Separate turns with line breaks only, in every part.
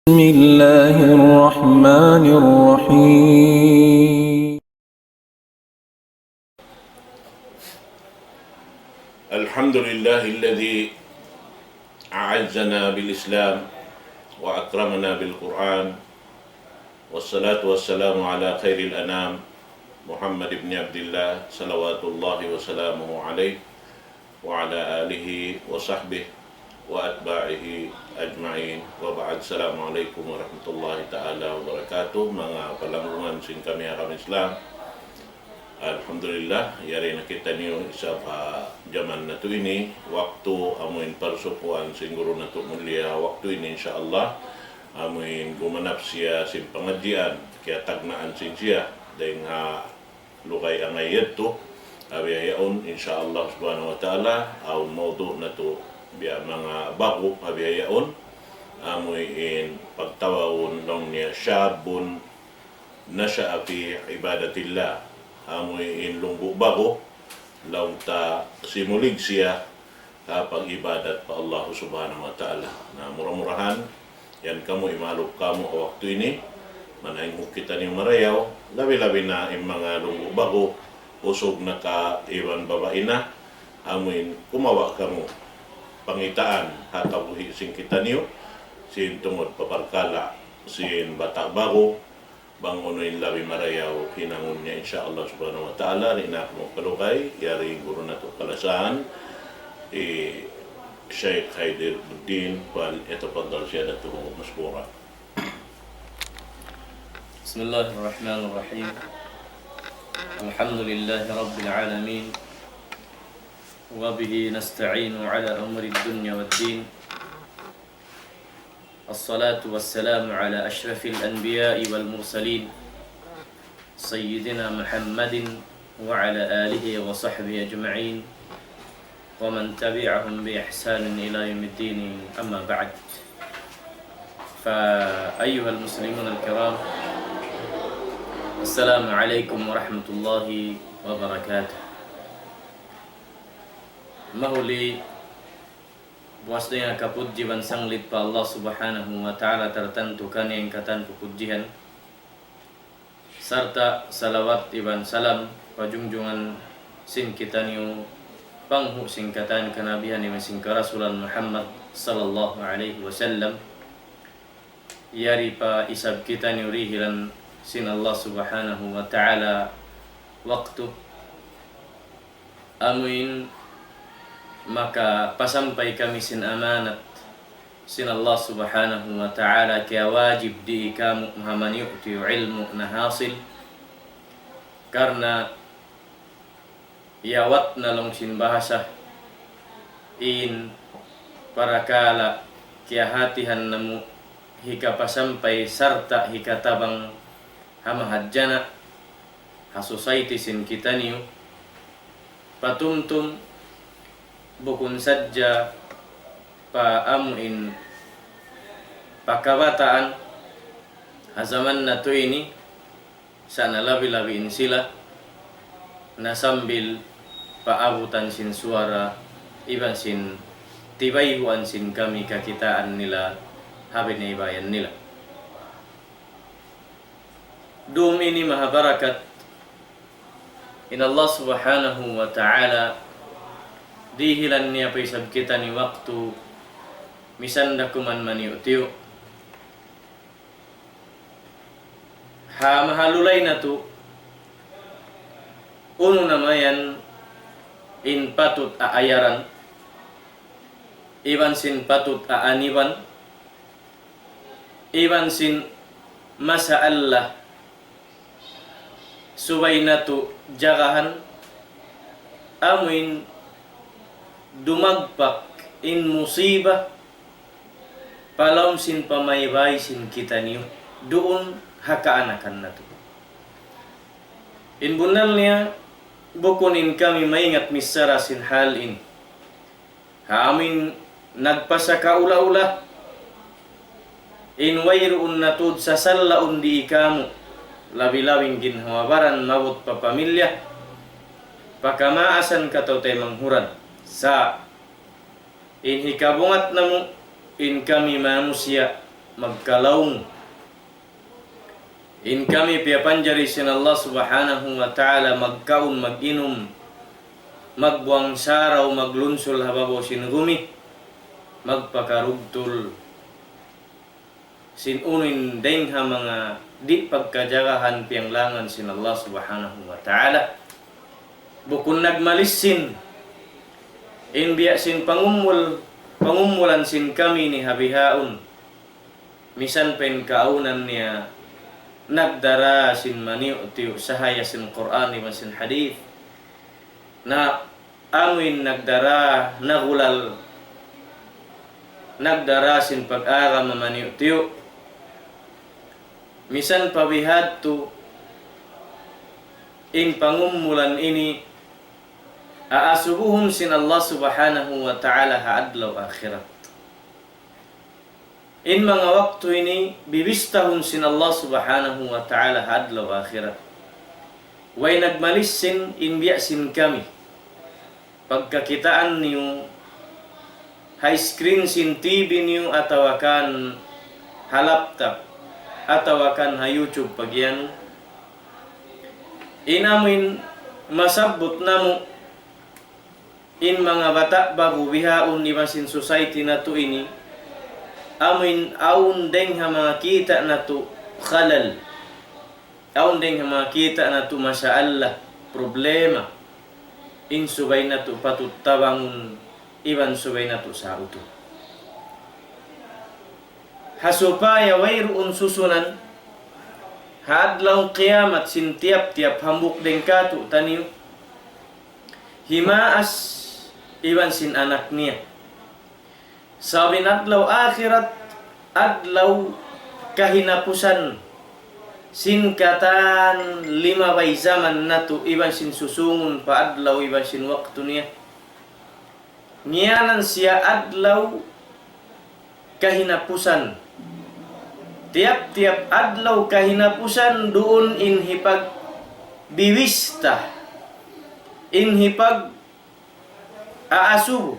بسم الله الرحمن الرحيم.
الحمد لله الذي أعزنا بالإسلام وأكرمنا بالقرآن، والصلاة والسلام على خير الأنام محمد بن عبد الله صلوات الله وسلامه عليه وعلى آله وصحبه وأتباعه أجمعين. وبعد السلام عليكم ورحمة الله تعالى وبركاته. Mga palanggungan sing kami akam Islam, Alhamdulillah, yari nakita niyo isa pa jaman na to ini, waktu amuin parsukuan siguro na to mulia, waktu ini insyaAllah amuin gumanap siya sin pengajian, kaya tagnaan sin siya, dahil nga lukay ang ayat to, abiyayaon insyaAllah subhanahu wa ta'ala, aun maudu na to, biya mga bago, abiyayaon, amuin pagtawawon lang niya, syabun nasya'a fi ibadatillah, amoy inlunggo bago law ta simulig siya kapag ibadat pa Allah subhanahu wa ta'ala na murah-murahan yan kamo imalog kamo o waktu ini manahing kita ni marayaw labi-labi na yung mga lunggo bago usog na ka iwan babae na amoy kumawa kamo pangitaan hatabuhi sing kita niyo sin tungod paparkala sin bata bago bang unoy labi marayaw hinangon niya insyaAllah subhanahu wa ta'ala rinak mo kalukay yari guru na to kalasan Sheikh Haidiruddin wal yatafaddal siyadatuhu mashkura.
Bismillahirrahmanirrahim. Alhamdulillahi rabbil alamin wa bihi nasta'inu ala umri dunya waddin. الصلاة والسلام على أشرف الأنبياء والمرسلين سيدنا محمد وعلى آله وصحبه أجمعين ومن تبعهم بإحسان إلى يوم الدين. أما بعد، فأيها المسلمون الكرام، السلام عليكم ورحمة الله وبركاته. Mahuli buas dengan kapujian sanglit pa Allah subhanahu wa ta'ala tertentu kan yang katan pujian serta salawat iban salam pajunjungan sing kita niu panghu singkatan kenabian iban singka Rasulan Muhammad sallallahu alaihi wasallam yari pa isab kita niu rihilan sin Allah subhanahu wa ta'ala waktu amuin maka pasampai kami sin amanat sin Allah subhanahu wa ta'ala kaya wajib di kamu man yu'ti ilmu na hasil karena yawat na long sin bahasa in para kala kaya hatihan namu hika pasampai sarta hika tabang hamahadjana ha society sin kita niyo patumtum bukun saja paamuin pakabataan hazaman na to ini sana labi-labiin sila na sambil paabutan sin suara iban sin tibayhuan sin kami kakitaan nila habin na ibayan nila. Dum ini maha barakat in Allah subhanahu wa ta'ala dihilan niya pa isab kita ni waktu misanda kuman maniutiyo ha mahalulay na to uno namayan in patut aayaran iban sin patut aaniban iban sin masa Allah subay na to jagahan amuin dumagpak in musibah palom sin pamaybay sin kita niyo doon hakaanakan na to in bunal niya bukunin kami maingat misara sin hal in amin nagpasa ka ula-ula in wayroon natud sa salaon di ikamu labi-labing ginhawabaran mabot pa pamilya pakamaasan kataw tayo manghuran sa in hikabungat namo in kami manusia magkalaong. In kami piyapanjari sin Allah subhanahu wa ta'ala magkaon, mag-inom, magbuang saraw, maglunsol hababaw sin gumi, magpakarugtol sin unin dengha mga di pagkajagahan piyanglangan sin Allah subhanahu wa ta'ala. Bukun nagmalisin in biya sin pangumulan sin kami ni habihaon, misan pen kaunan niya nagdara sin maniu tiyo sahaya sin Quran ni sin hadith na amin nagdara nagulal nagdara sin pag-ara mamaniu tiyo misan pabihad to in pangumulan ini aasubuhum sin Allah subhanahu wa ta'ala haadlaw akhirat. In mga waktu ini bibistahun sin Allah subhanahu wa ta'ala hadlaw akhirat. Way nagmalis sin inbiya sin kami. Pagkakitaan niyo high screen sin TV niyo atawakan halaptop atawakan ha YouTube pagyan. Inamin masabot namo in mga bata bago bihaon ni masin society na to ini. Amin aun deng ha mga kita na to khalal. Aun deng ha mga kita na to masyaallah problema. In subay na to patutabangun iban subay na to sa uto. Hasupaya wayroon susunan hadlaw qiyamat sin tiap-tiap hambuk deng katu taniyo. Himaas iban sin anak niya. Sabi adlaw akhirat adlaw kahinapusan sinkatan 5 bay zaman nato iban sin susungun pa adlaw iban sin waktu niya. Ngiyanan siya adlaw kahinapusan. Tiap-tiap adlaw kahinapusan doon inhipag biwista inhipag aasubo.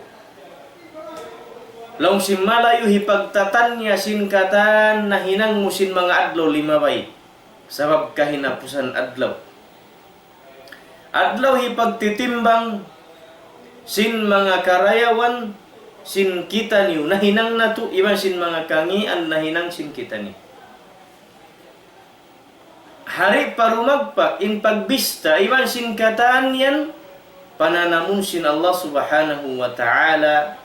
Long sin malayo hipagtatan niya sin katan na hinang musin mga adlaw 5 bay. Sabab kahinapusan adlaw. Adlaw hipagtitimbang sin mga karayawan sin kita niyo na hinang nato iban sin mga kangian na hinang sin kita niyo. Hari parumagpa in pagbista iban sin kataan yan pananamun sin Allah subhanahu wa ta'ala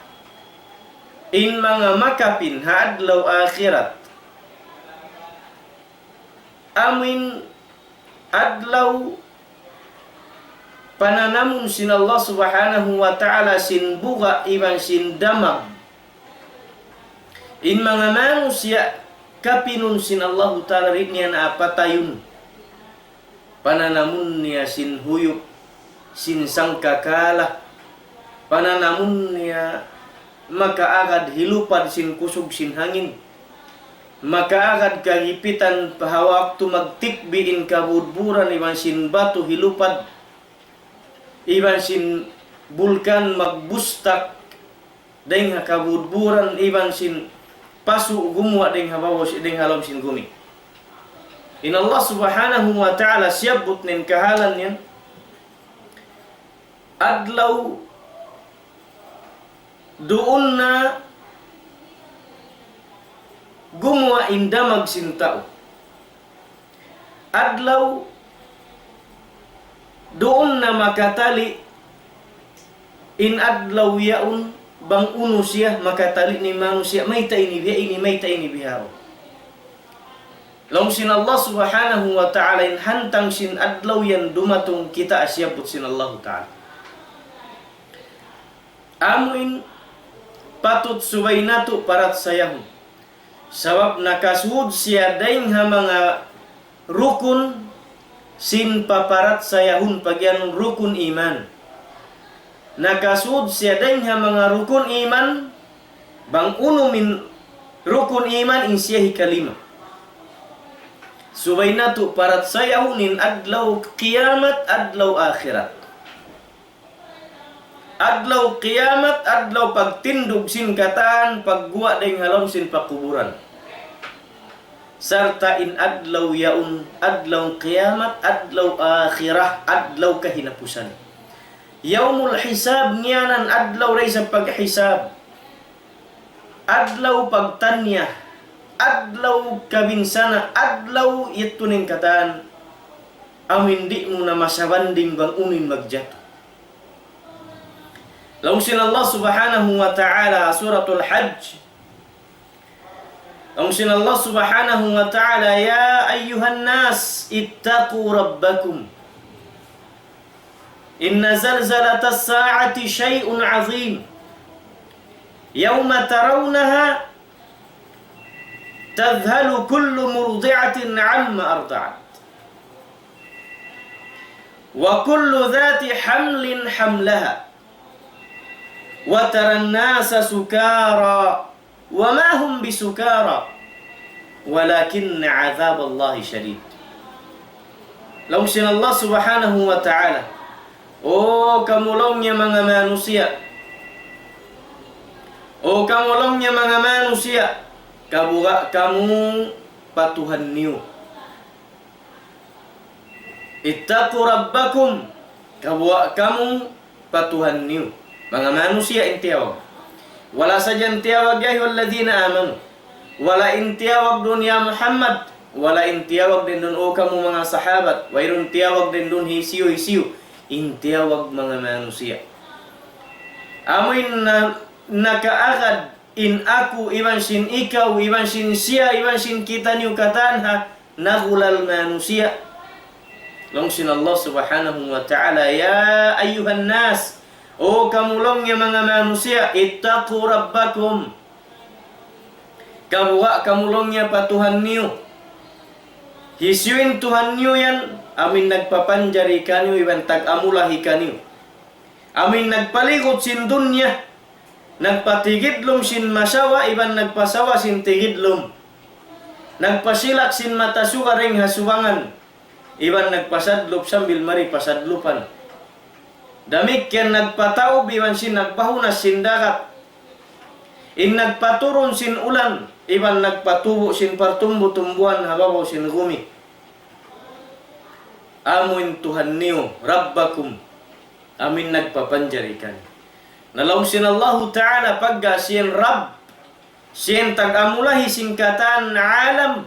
in mga makapin hadlaw akhirat. Amin adlaw pananamun sin Allah subhanahu wa ta'ala sin buga iban sin damag. In mga manusia kapinun sin Allah ta'ala rin niya na apatayun. Pananamun niya sin huyop, sin sangkakala. Pananamun niya makaagad hilupad sin kusog sin hangin. Makaagad kagipitan pahawak tu magtikbiin kabudburan iban sin batu hilupad. Iban sin bulkan magbustak deng kabudburan iban sin pasu gumwa deng habawas deng halam sin gumi. In Allah subhanahu wa ta'ala siyabut nin kahalan yan adlaw doon na gumwa indamag sin tao. Adlaw doon na makatali in adlaw yaun bang uno siya makatali ni manusia may ta ini biya ini may ta ini biharo. Long sin Allah subhanahu wa ta'ala in hantang sin adlaw yan dumatong kita asyabut sin Allah ta'ala. Amuin patut subay nato parat sayahun. Sabab nakasud siya daing ha mga rukun sin paparat sayahun pagyan rukun iman. Nakasud siya daing ha mga rukun iman bang uno min rukun iman in siya hikalima. Subay nato parat sayahunin adlaw kiamat adlaw akhirat. Adlaw kiamat adlaw pagtindog sin kataan pagguwa ding halom sin pakuburan. sarta in adlaw yaun, adlaw qiyamat, adlaw akhirah, adlaw kahinapusan. Yaumul hisab niyanan adlaw ray sa paghisab, adlaw pagtanya, adlaw kabinsana, adlaw ituning kataan, amin di mo na masabanding bang unin magjato. Laungsin Allah subhanahu wa ta'ala suratul Hajj. Laungsin Allah subhanahu wa ta'ala, ya ayyuhan nas ittaqu rabbakum. Inna zalzalatas sa'ati syai'un 'azim. Yawma tarawnaha tadhhalu kullu murdi'atin 'amma arda'at. Wa kullu dhati hamlin hamlaha. Wa taran nasa sukara wa ma hum bisukara walakinna 'adzaballahi syadid. Laungsin Allah subhanahu wa ta'ala, oh kamulongnya mga manusia, oh kamulongnya mga manusia, kabuga kamu patuhan niyo. Ittaqu rabbakum, kabuga kamu patuhan niyo. Mga manusia intiyawag. Wala sadyang tiyawag ya ayyuhalladzina amanu. Wala intiyawag dun ya Muhammad. Wala intiyawag din dun o kamu mga sahabat. Wayron tiyawag din dun hisiyo. Intiyawag mga manusia. Amoy na nakaagad in aku, iban sin ikaw, iban sin siya, iban sin kita niyo katanha, nagulal manusia. Laungsin Allah subhanahu wa ta'ala, ya ayyuhan nas, o kamulongnya mga manusia, ittaqu rabbakum. Kabuha kamulongnya patuhan niyo. Hisyuin Tuhan niyo yan, amin nagpapanjari kanyo, iban tag-amulahi kanyo. Amin nagpaligot sin dunya, nagpatigidlom sin masawa, iban nagpasawa sin tigidlom. Nagpasilak sin matasuka ring hasuwangan, iban nagpasadlop sambil mari pasadlupan. Damik yan nagpataob, iban sin nagpahunas sin dagat. In nagpaturon sin ulan, iban nagpatubo sin partumbo-tumbuan hababaw sin gumi. Amuin Tuhan niyo, Rabbakum, amin nagpapanjarikan. Nalaungsin Allah Ta'ala pagga siyan Rabb, siyan tag-amulahi singkatan alam.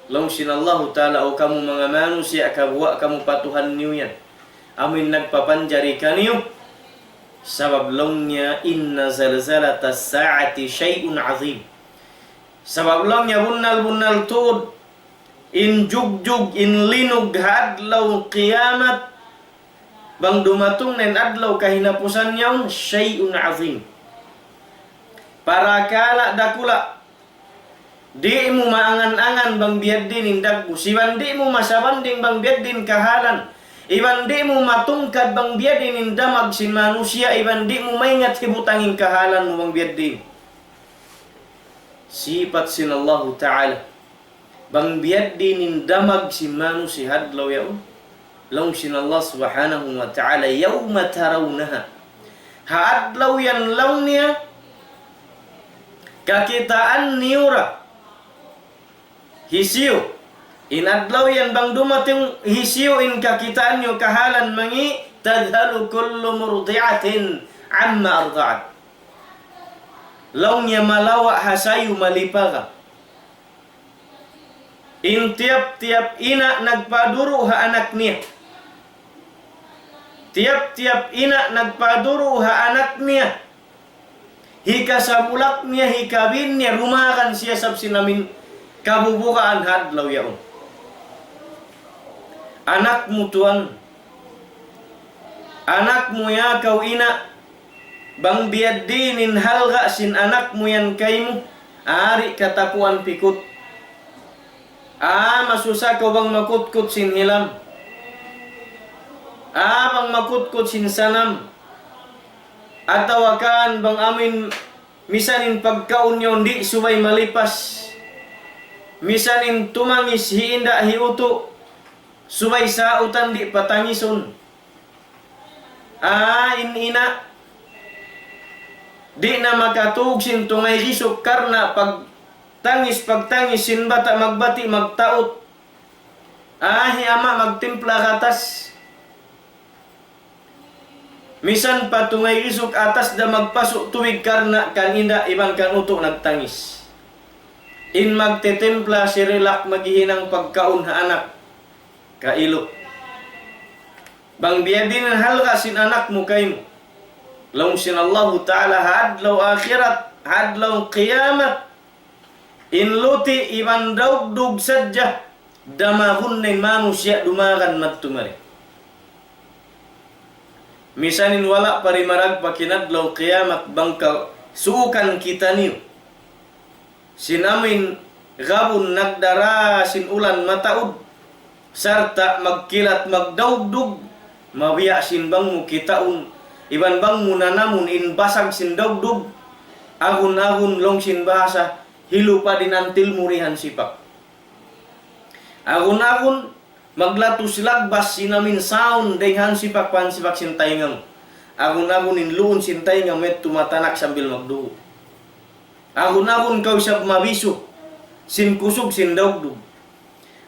Laungsin Allah Ta'ala, o kamu mga manusia, kabuwa kamu patuhan niyo yan. Amin nagpapanjarikan niyo. Sabab longnya inna zalzalatas sa'ati syai'un 'azim. Sabab longnya bunnal tuod, in jugjug, in linog hadlaw qiyamat, bang dumatong nen adlaw kahinapusan yaun, syai'un 'azim. Para kala dakula, di mo maangan-angan bang biyaddin indagbu, siban di mo masabanding bang biyaddin kahalan, iban di mo matungkad bang biyaddin indamag sin manusia, iban di mo maingat hibutangin kahalan mo bang biyaddin. Sifat sin Allah Ta'ala, bang biyaddin indamag sin manusia hadlaw yaun. Laungsin Allah subhanahu wa ta'ala, yawma tarawnaha, haadlaw yan law niya, kakitaan niyura, hisiyo, inadlaw yan bang dumating hisiyo in kakitaan niyo kahalan mangi, tadhalu kullu murdi'atin amma arda'at. Law niya malawa hasayu malipaga. In tiap-tiap ina nagpaduro ha anak niya. Tiap-tiap ina nagpaduro ha anak niya. Hika sa bulak niya, hikabin niya, rumakan siya sab sinamin kabubukaan hadlaw yaon. Anak mo tuan, anak mo ya kau ina, bang biyaddinin halga sin anak mo yan kay mo, ari katapuan pikut. Masusa ko bang makutkut sin hilam? Bang makutkut sin sanam? Atawakan bang amin misanin pagkaon yon di subay malipas, misanin tumangis hiinda hiuto, subay sautan di patangison. Inina di na makatug sin tungay risok karna pag tangis pagtangis sin bata magbati magtaot. Ahi ama magtimpla katas. Misan pa tungay isuk atas da magpasok tuwig karna kan inda ibang kan utok nagtangis. In magtitimpla si relak maghihinang pagkaon ha anak kailo. Bang biyadin halka sin anak mo kayo. Laung sin Allah Ta'ala hadlaw akhirat, hadlaw qiyamat. Inluti iban daugdug sadya damahun ng manusia dumakan mattumari. Misanin wala parimarag pakinadlaw qiyamat bangka suukan kita niyo. Sinamin gabon nagdara sin ulan mataud sarta magkilat magdaugdug mabiya sin bang mo kitaun iban bang mo nanamun in basag sin daugdug agun-agun long sin bahasa hilo pa din antil murihan sipak. Agun-agun maglatus lagbas sinamin sound denghan sipak pan sipak sin taingang. Agun-agun in luon sin taingang met tumatanak sambil magdugo. Agun-agun kau isab mabiso sin kusog sin daugdug.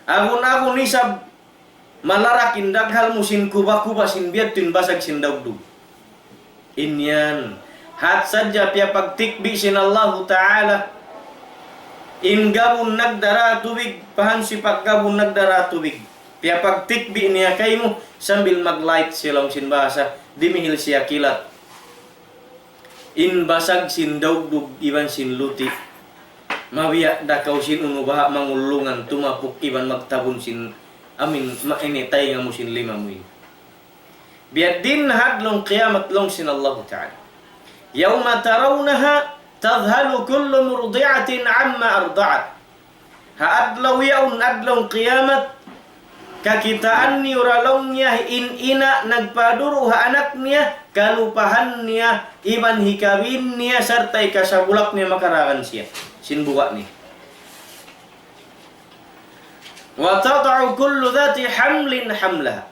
Agun-agun isab malarakin daghal mo sin kuba-kuba sin biyatin basag sin daugdug. Inyan hat sadya pia pagtikbi sin Allah Ta'ala. In gabon nagdara tubig pahan sipak gabon nagdara tubig. Pia pagtikbi niya kay mo sambil maglight silang sin bahasa dimihil siya kilat. In basag sin daugdug iban sin luti. Mabiya dakaw sin unubaha mangulungan tumapuk iban magtabon sin amin mainitay nga mo sin lima mo. Biad din hadlong qiyamat long sin Allah Ta'ala. Yawma tarawnaha tadhalu kullu murdi'atin amma arda'at. Haadlaw yaun adlong qiyamat kakitaan ni uralong niya ina nagpaduro ha anak niya kalupahan niya iban hikabin niya sartay kasabulak niya makarakan siya sinbuka niya. Wa tad'u kullu dhati hamlin hamlaha.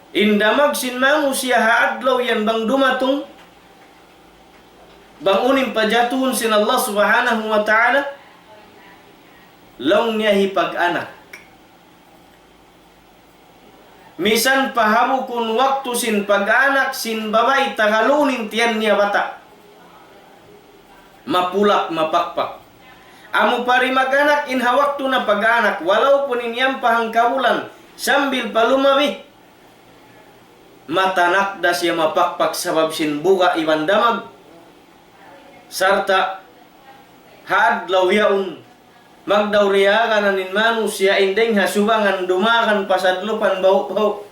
Indamag sin manusia haadlaw yan bang dumatong bang unim pajatuhon sin Allah Subhanahu wa Ta'ala long niya hipag-anak. Misan pahamu kun waktu sin pag-anak sin babay tagalunin tiyan niya bata. Mapulak mapakpak. Amu pari mag-anak inha waktu na pag-anak walaupun inyam pahang kabulan sambil palumabi. Matanak da siya mapakpak sabab sin buka iwan damag. Sarta hadlaw yaun magdauriyakan anin manusia indeng hasubangan dumakan pasadlupan bau-bau.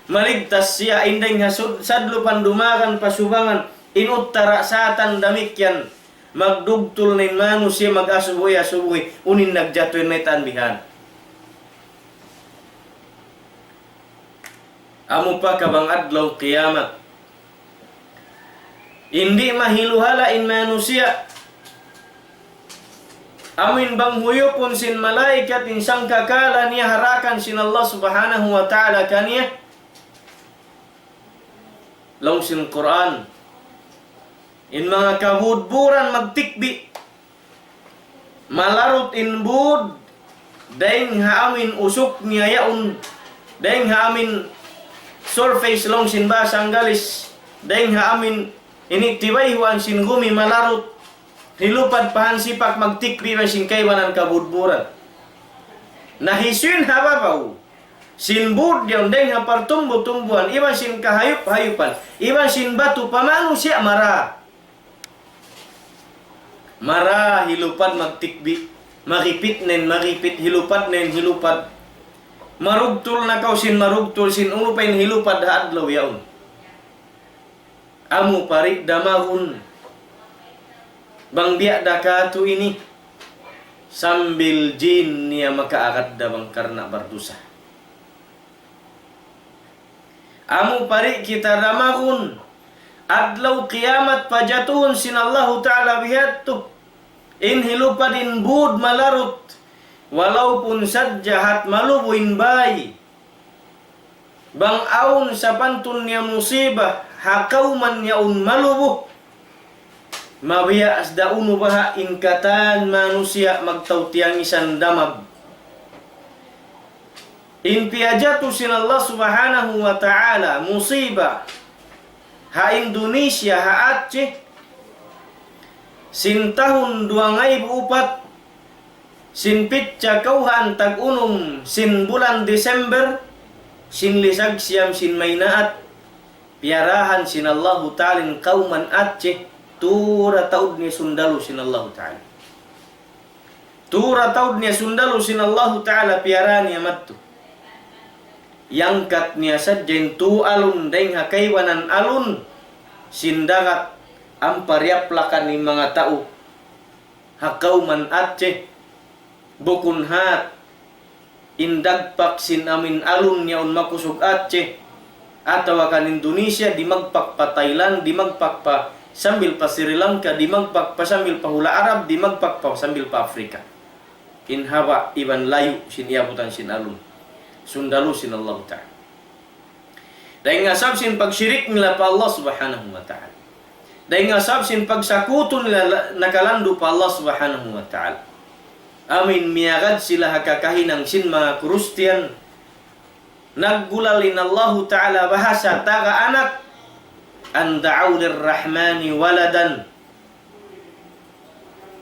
Maligtas siya indeng hasadlupan dumakan pasubangan inuttara satan damikyan. Magdugtul nin manusia mag-asuboy unin nagjatoy na itanbihan. Amo pa kabang adlaw kiyamat. Hindi mahiluhala in manusia. Amin bang huyupon sin malaikat insang kakala niya harakan sin Allah Subhanahu wa Ta'ala kaniya. Long sin Quran. In mga kabudburan magtikbi. Malarot in bud. Daing haamin usok niya yaun. Daing haamin surface long sin basang galis. Daing haamin initibay sin gumi malarot. Hilupad pahan sipak magtikbi man sin kaywanan kabudburan. Nahisin hababaw. Sin bud yaun daing hapartumbo-tumbuan. Iban sin kahayup-hayupan. Iban sin batu pamanu siya mara. Mara hilupad magtikbi. Maripit hilupad nen hilupad. Marugtul na kau sin marugtul sin unupain hilupad hadlaw yaun. Amu parik damahun. Bang biak dakatu ini sambil jin niya makaakad dabang karena berdosa. Amu parik kita damahun. Adlaw kiamat pajatuhun sin Allah Ta'ala bihatu. In hilupadin bud malarut. Walaupun sadjahat malubuin bayi. Bang aun sa pantun niya musibah. Hakauman yaun malubuh. Mabiya asda uno baha inkatan manusia magtautiang isan damag. Inpiyajatu sin Allah subhanahu wa ta'ala musibah ha Indonesia ha Aceh sin tahun 2004 sin pitsa kauhan tag-unum sin bulan Desember sin lisag siyam sin maynaat piarahan sin Allah ta'ala kauman Aceh tura taud ni sundalu sin Allah ta'ala. Tura taud ni sundalu sin Allah ta'ala piarahan niya mattu. Yangkat niya sadjen tu alun deng hakaiwanan alun sindagat amparyap lakan ni mga tao hakauman Aceh bukun hat indagpak sin amin alun yaun makusog Aceh atau akan Indonesia di magpak pa Thailand di magpak pa sambil pa Sri Lanka di magpak pa sambil pa hula Arab di magpak pa sambil pa Afrika inhawa iban layu sin iabutan sin alun sundalu sin Allah ta'ala dahil ngasab sin pagsyirik nila pa Allah subhanahu wa ta'ala dahil ngasab sin pagsakutun nila nakalandu pa Allah subhanahu wa ta'ala amin miyagad sila hakakahinang sin mga Kristiyan naggulalin Allah ta'ala bahasa taga anak an da'aw lirrahmani waladan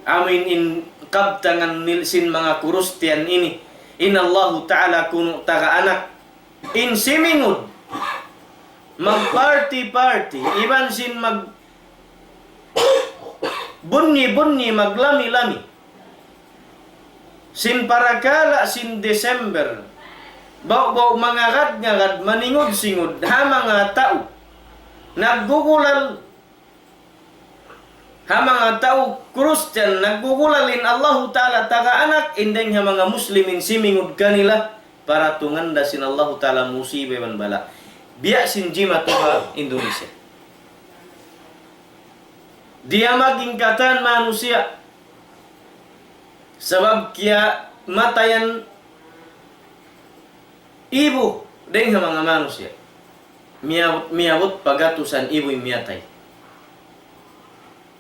amin in kabtangan nilsin mga Kristiyan ini in Allah ta'ala kuno taga anak in simingud mag-party iban sin mag bunyi maglami-lami sin parakala sin Desember baw mangagad-ngagad maningod-singod ha mga tao naggugulal ha mga tao Kristiyan naggugulalin Allah ta'ala taga anak indeng ha mga muslimin simingod kanila para tunganda sin Allah ta'ala musibah ban bala biya sin jima tuha Indonesia dia maging katan manusia sebab kia matayan ibu deng ha mga manusia miabot pagatusan ibu miatay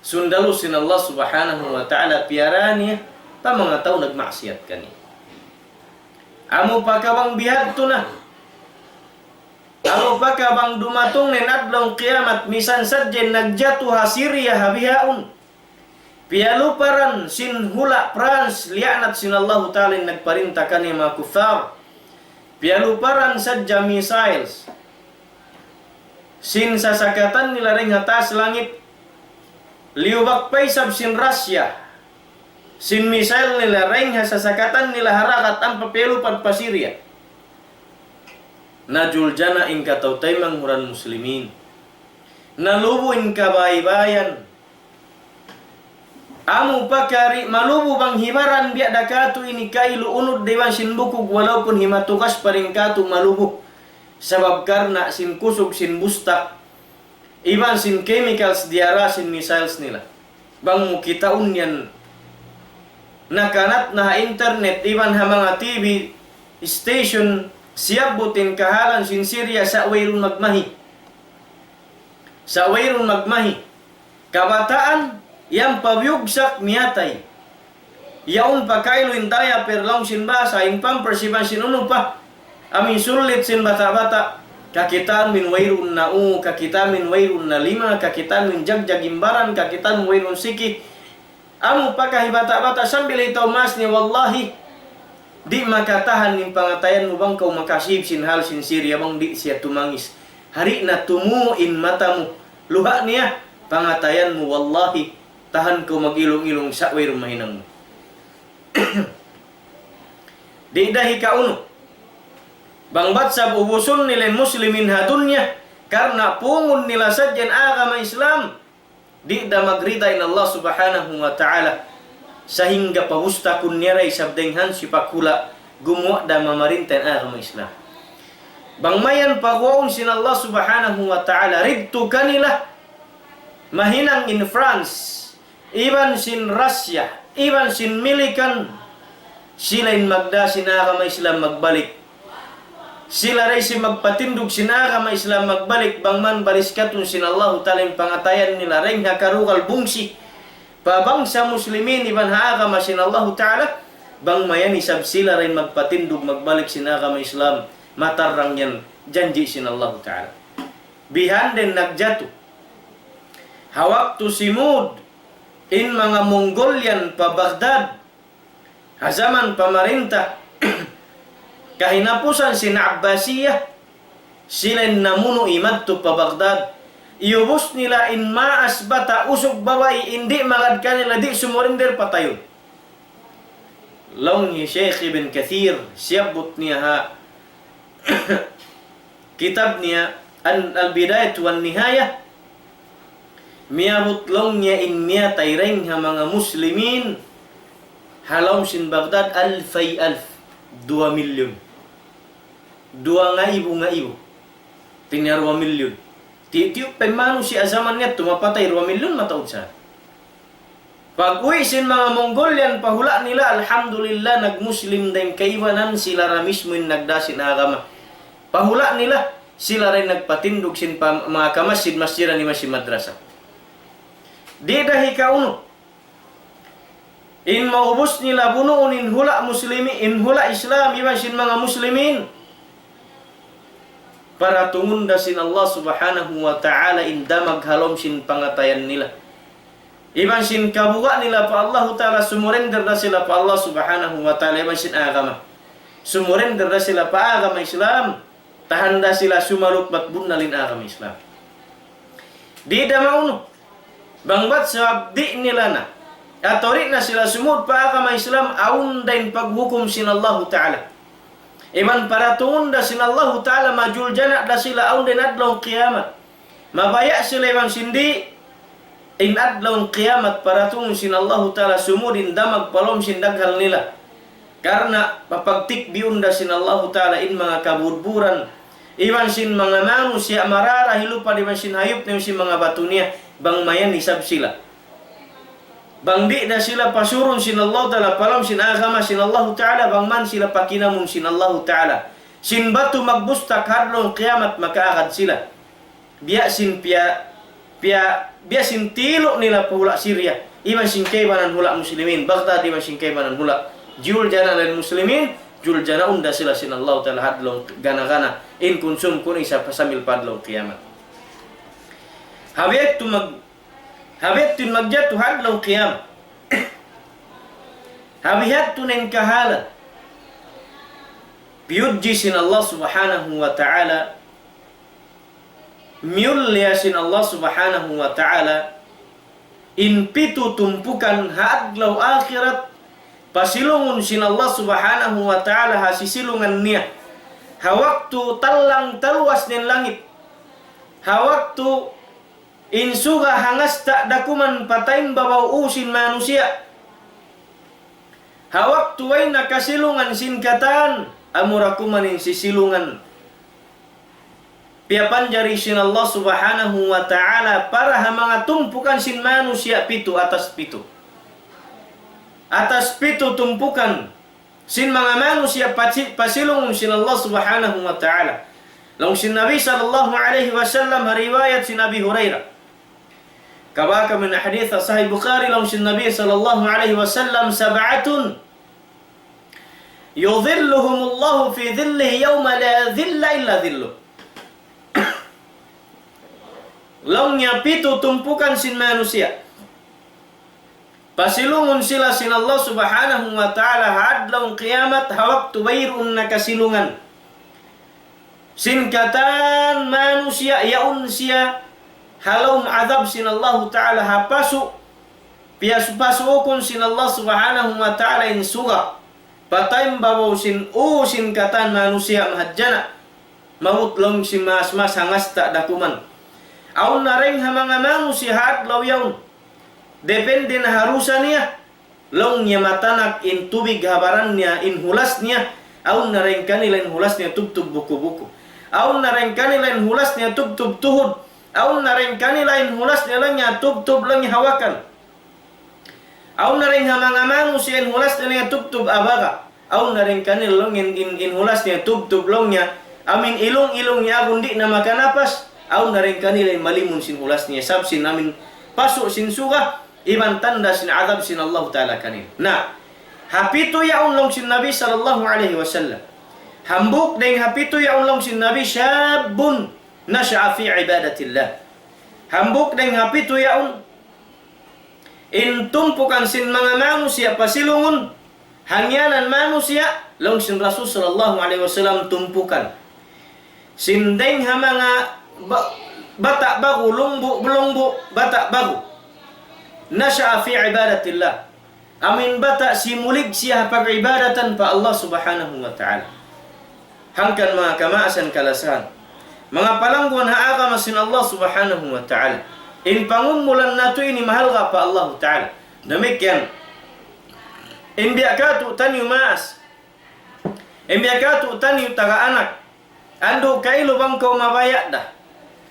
sundalu sin Allah subhanahu wa ta'ala piaranya pa mga tao nagmaksiat kani amo pa kabang bihag to na amo pa kabang dumatong nen adlaw kiamat misan sadjen nagjatu ha Syria habihaun pialuparan sin hula France lianat sin Allah ta'ala nagparinta kani mga kufar pialuparan sadja missiles sin sasakatan nila ring atas langit liubak paisab sin Russia sin missile nila ring sasakatan nila harakat ang papelupad pa Syria najul jana ing katautay manghuran muslimin nalubuin kabaybayan amu pakari malubu bang himaran biak dakatu ini kailu unud dewan sin bukug walaupun himatukas paringkatu malubu sebab karena sin kusuk sin bustak iban sin chemicals diara sin missiles nila bang mo kita unyan nakanat na internet iban ha mga TV station siap butin kahalan sin Syria sa wayrun magmahi kabataan yang pabyugsak miyatay yaon pakailu intaya perlaw sin basa in pampersiban sin uno pa amin sulit sin bata-bata kakitaan min wayrun na kakitaan min wayrun na 5 kakitaan min jagjagimbaran kakitaan min wayrun siki amo pakahibata-bata sambil itaw mas ni wallahi di makatahan ning pangatayan mo bang kau makasib sin hal sin Syria bang di siya tumangis hari na tumuin matamu luha niya pangatayan mo wallahi tahan kau magilong-ilong sa wayrun mahinang mo di dahi kauno bang batsab ubusun nila muslimin hadunya karena pungun nila sadyan agama Islam di da magritain Allah subhanahu wa ta'ala sehingga pahusta kunniray sabdenghan si pakula gumawa da mamarintan agama Islam bang mayan pagwaon sin Allah subhanahu wa ta'ala ridtu kanila mahinang in France iban sin Russia iban sin Milikan silain magda sin agama Islam magbalik sila ray si magpatindog sinara may Islam magbalik bangman baliskatun sin Allah ta'ala yung pangatayan nila ray nga karukal bungsi pabang sa muslimin iban haagama sin Allah Ta'ala, bang mayan isab sila rin magpatindog, magbalik sin agama Islam, matarang yan, janji sin Allah Ta'ala. Bihan din nagjato. Hawak tu simud, in mga Mongolian pa Baghdad, hazaman pamarintah, kahinapusan sin Abbasiyah, sila namuno imad tu pa Baghdad. Iubos nila in maas bata usog baway hindi magad kanila di sumurinder patayon. Long ni Sheikh Ibn Kathir siyabot niya ha kitab niya Al-Bidayah wan Nihayah, miyabot long niya in niya tayreng ha mga muslimin halaw sin Baghdad alfay 2 milyon 2 nga ibo tinyar 2 milyon. Tiyuk pemano si azaman niya tumapatay 2 milyon mataod sa. Pag uwi sin mga Mongolian pahula nila, alhamdulillah nagmuslim din kaiwanan sila ra mismo yung nagdasin agama. Pahula nila sila rin nagpatindog sin mga kamasid masjida ni masjid madrasa. Di dahi kauno. In maubos nila bunuon in hula muslimi, in hula Islam iban sin mga muslimin. Para tumunda sin Allah subhanahu wa ta'ala inda maghalom sin pangatayan nila. Iban sin kabuga nila pa Allah ta'ala, sumurender na sila pa Allah subhanahu wa ta'ala, iban sin agama. Sumurender na sila pa agama Islam, tahanda sila sumalot matbunalin agama Islam. Di da mauno, bangbat sa abdi nila na, atorit na sila sumud pa agama Islam, aun din paghukom sin Allah ta'ala. Iman para tunda sin Allah Ta'ala majul jana da sila aun din adlaw kiamat. Mabaya sila iman sindi in adlaw kiamat para tun sin Allah Ta'ala sumudin damag palom sin daghal nila. Karena papagtik biunda sin Allah Ta'ala in mga kaburburan. Iman sin mga manusia marara hilupa iman sin hayop na sin mga batu niya. Bang mayan isab sila. Bang di na sila pasurun sin Allah Ta'ala, palam sin agama sin Allah Ta'ala, bang man sila pakinamun sin Allah Ta'ala. Sin batu magbustak hadlong kiamat makaagad sila. Biya sin tilo nila pula Syria. Iman sin kaibanan hula muslimin. Baghdad iman sin kaibanan hula. Jul jana lain muslimin, jul jana unda sila sin Allah Ta'ala hadlong gana-gana. In konsum kun isa pasamil padlong kiamat. Habit tun magjatu hadlaw qiyam. Habihat tun en kahala. Biyudji sin Allah subhanahu wa ta'ala. Miulya sin Allah subhanahu wa ta'ala. In pitu tumpukan hadlaw akhirat. Pasilungun sin Allah subhanahu wa ta'ala hasisilungan niya. Hawaktu talang taluas nin langit. Hawaktu insuga hangas tak dakuman patayin babaw usin manusia. Hawak tuway nakasilungan sinkatan amurakuman in sisilungan. Piapan jari sin Allah subhanahu wa ta'ala para mga tumpukan sin manusia pitu atas pitu. Atas pitu tumpukan sin mga manusia pasilungan sin Allah subhanahu wa ta'ala. Long sin Nabi sallallahu alaihi wasallam riwayat sin Abi Hurairah. Kabaka min hadith sahih Bukhari long sin Nabi sallallahu alaihi wasallam sab'atun yudhilluhumullahu fi dhillihi yawma la dhilla illa dhilluh. Long nya pitu tumpukan sin manusia. Pasilungun sila sin Allah subhanahu wa ta'ala hadlaw kiamat hawak tubayrun nakasilungan. Sinkatan manusia yaun siya halom azab sin Allah Ta'ala hapasu piyasupasukun sin Allah subhanahu wa ta'ala in suga patayim babaw sin katan manusia mahadjana maut long sin mas hangas tak dakuman aun nareng mga manusia hadlaw yaun depende na harusan niya long niya matanak in tubig habaran niya in hulas niya aun nareng kanila in hulas niya tubtub buku-buku aun nareng kanila in hulas niya tubtub tuhud aun na rin kanilain hulas nila niya tub-tub lang hawakan. Aun na rin mga manusia in hulas nila tub-tub abaga. Aun na rin kanilang in hulas niya tub-tub lang niya. Amin ilong-ilong niya kundi na makanapas. Aun na rin kanilain malimun sin hulas niya. Sabsin namin paso sin suga. iban tanda sin adab sin Allah Ta'ala kanin. Nah, hapito yaon long sin Nabi sallallahu alaihi wasallam. Hambuk deng hapito yaon long sin Nabi syabun nasha'a fi ibadatillah. Hambuk deng hapito yaon intumpukan sin mga manusia pasilungun hangyanan manusia long sin Rasul sallallahu alaihi wasallam tumpukan. Sindeng ha mga bata bago, belungbu bata bago. Nasya'a fi ibadatillah. Amin bata simulig siya pag-ibadatan pa Allah subhanahu wa ta'ala. Hangkan mga kamaasan kalasan. Mga palangguan haaga masin Allah subhanahu wa ta'ala. In pangumulan nato ini mahal ka pa Allah ta'ala. Demikian. In biakatu tanyu maas. In biakatu tanyu taga anak. Ando kailo bang kau mabayak dah.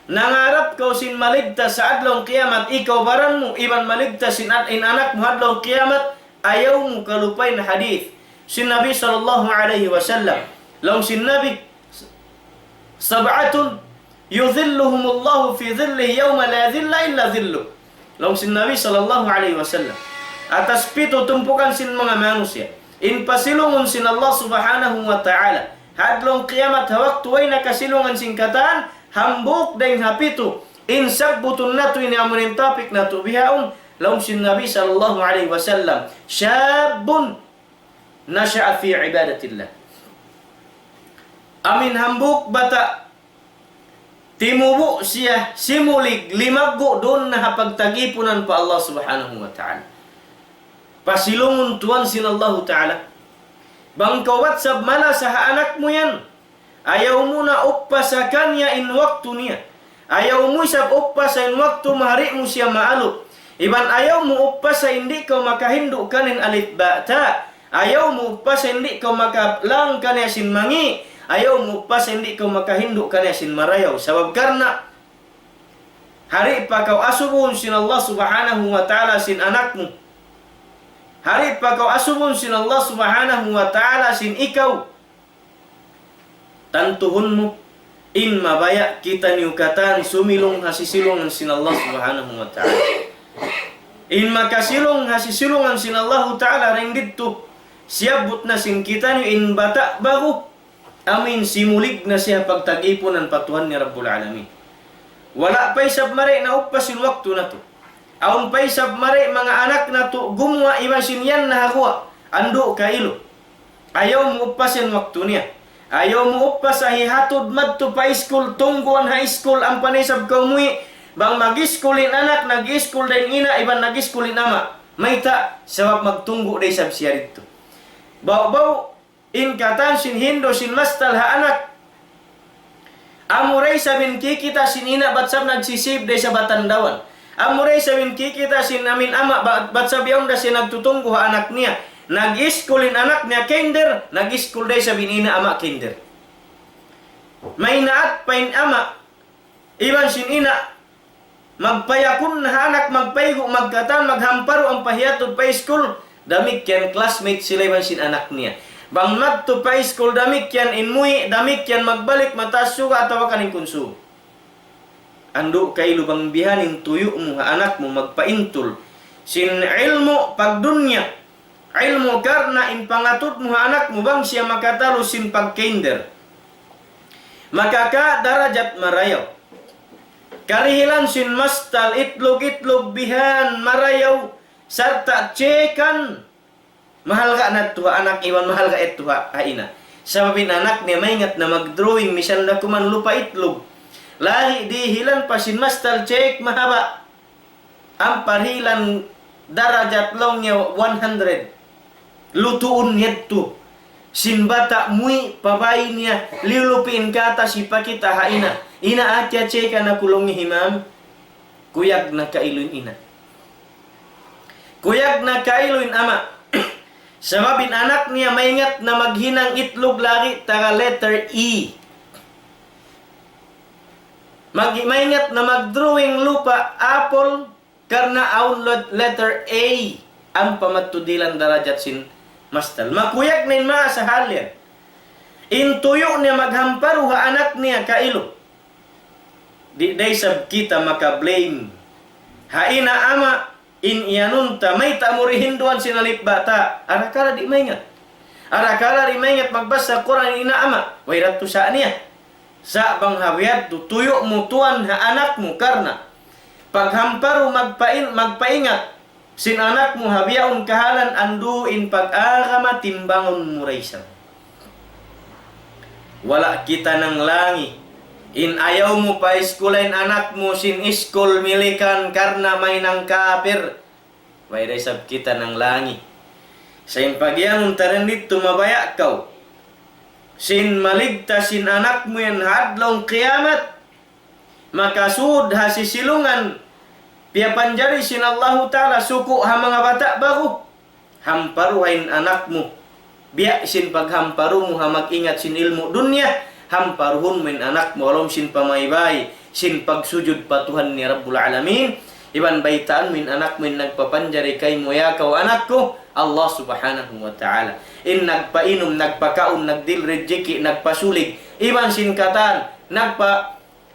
Nangarap kau sin maligtas sa adlaw kiamat, ikaw baran mo iban maligtas sin anak mo adlaw kiamat, ayaw mo kalupay na hadith. Sin Nabi sallallahu alaihi wasallam, law sin Nabi sab'atun yudhilluhumullahu fi dhillihi yawma la dhilla illa dhilluh. Law sin Nabi sallallahu alaihi wasallam, atas pito tumpukan sin mga manusia, in pasilungon sin Allah subhanahu wa ta'ala. Hadlong kiamat hawak tuway na kasilungan singkatan, hambuk deng hapito. Insag butun nato ini amunin topik nato bihaon. Laum sin Nabi sallallahu alaihi wasallam. Syabun nasya'a fi ibadatillah. Amin hambuk bata. Timubu siya simulig limaggo doon na hapagtagipunan pa Allah subhanahu wa ta'ala. Pasilungun tuan sin Allah ta'ala. Bang kawat sab mala sa anak mo yan. Ayaw mo na uppa sa kanya in waktu niya. Ayaw mo sab uppa sa in waktu mahari mo siya maalo. Iban ayaw mo uppa sa hindi ka makahindu kanin alif bata. Ayaw mo uppa sa hindi ka makalang kanya sin mangi. Ayaw mo uppa sa hindi ka makahindu kanya sin marayaw. Sabab karna hari pa kau asubun sin Allah subhanahu wa ta'ala sin anak mo. Hari pa kau asubun sin Allah subhanahu wa ta'ala sin ikaw. Tantuhun mo in mabaya kita niukatan sumilong hasisilungan sin Allah subhanahu wa ta'ala. In makasilong hasisilungan sin Allah ta'ala rin dito siyabot na sin kita ni in bata bago. Amin simulig na siya pagtagipunan patuhan ni Rabbul Alamin. Wala pa'y sabmari na upasin waktu na to. Aun pa'y sabmari mga anak na to gumuha imasin yan na hakuha. Ando kailo. Ayaw mo upasin waktu niya. Ayaw mo upas sa hihatod madto pa school tungguan high school ang panisab kaumuwi. Bang mag-iskulin anak, nag-iskul din ina, iban nag-iskulin ama. May ta, sabab magtunggo day sab siya rito. Baw-baw, in katan sin hindo sin mastal ha anak. Amuray sabin kikita sin ina batsab nagsisib day sa batandawan. Amuray sabin kikita sin amin ama batsab yaong da siya nagtutunggo ha anak niya. Nag-iskulin anak niya kinder, nag-iskul day sabin ina ama kinder. May naat pain ama, iban sin ina, magpayakun na anak, magpaygo, magkatan, maghamparo ang pahiyatod pa school. Damik yan, classmate sila iban sin anak niya. Bang madto pa school, damik yan inmuhi, damik yan magbalik, mataas suga, atawa kaning kunso. Ando kay lubang bihanin tuyo mo, anak mo, magpaintul. Sin ilmo, pagdunya, ilmo karna in pangatud mo, anak mo, bang siya makatalo sin pagkinder. Makaka darajat marayaw. Karihilan sin mastal itlog-itlog bihan marayaw sarta cekan mahal ka na tuha anak iwan mahal ka etuha haina sababin anak niya maingat na mag-drawing misan na kuman lupa itlog lahi dihilan pa sin mastal cek mahaba ang parilan darajat long niya 100 lutuun yetto sin bata mui pabay niya lilupin kata si pakita haina ina atya ceka na kulong ni himam kuyag na kailuin ina kuyag na kailuin ama sababin anak niya maingat na maghinang itlog lagi taga letter E maingat na magdrawing lupa apple karna aun letter A ang pamatudilan darajat sin mastal makuyag na inma sa halyan intuyo niya maghamparo ha anak niya kailo di day sab kita maka-blame. Haina ama, in iyanunta may tamurihinduan sinalit bata. Arakala di maingat. Arakala di maingat magbasa Quran inaama. Wairat tu saan niya. Sa bang hawiyat tutuyo mo tuan ha anak mo karna. Paghamparo magpaingat. Sin anak mo habiyaon kahalan anduin pag-agama timbangon mo raysan. Wala kita ng langi. In ayaw mo pa iskulain anak mo sin iskol milikan karna may nang kafir. May resab kita ng langi. Sa pagyan taranit tumabaya kaw. Sin maligtas sin anak mo yan hadlong kiamat. Makasud hasisilungan. Piapanjari sin Allah Ta'ala suku ha mga bata bago. Hamparuhain anak mo. Biya sin paghamparu mo ha mag-ingat sin ilmu dunya. Hamparuhun min anak mo alam sin pamaybay. Sin pagsujud patuhan ni Rabbul Alamin. Iban baitaan min anak mo nagpapanjari kay mo yakaw anak ko. Allah Subhanahu wa Ta'ala. In nagpainom, nagpakaon, nagdilrejiki, nagpasulig. Iban sin katan,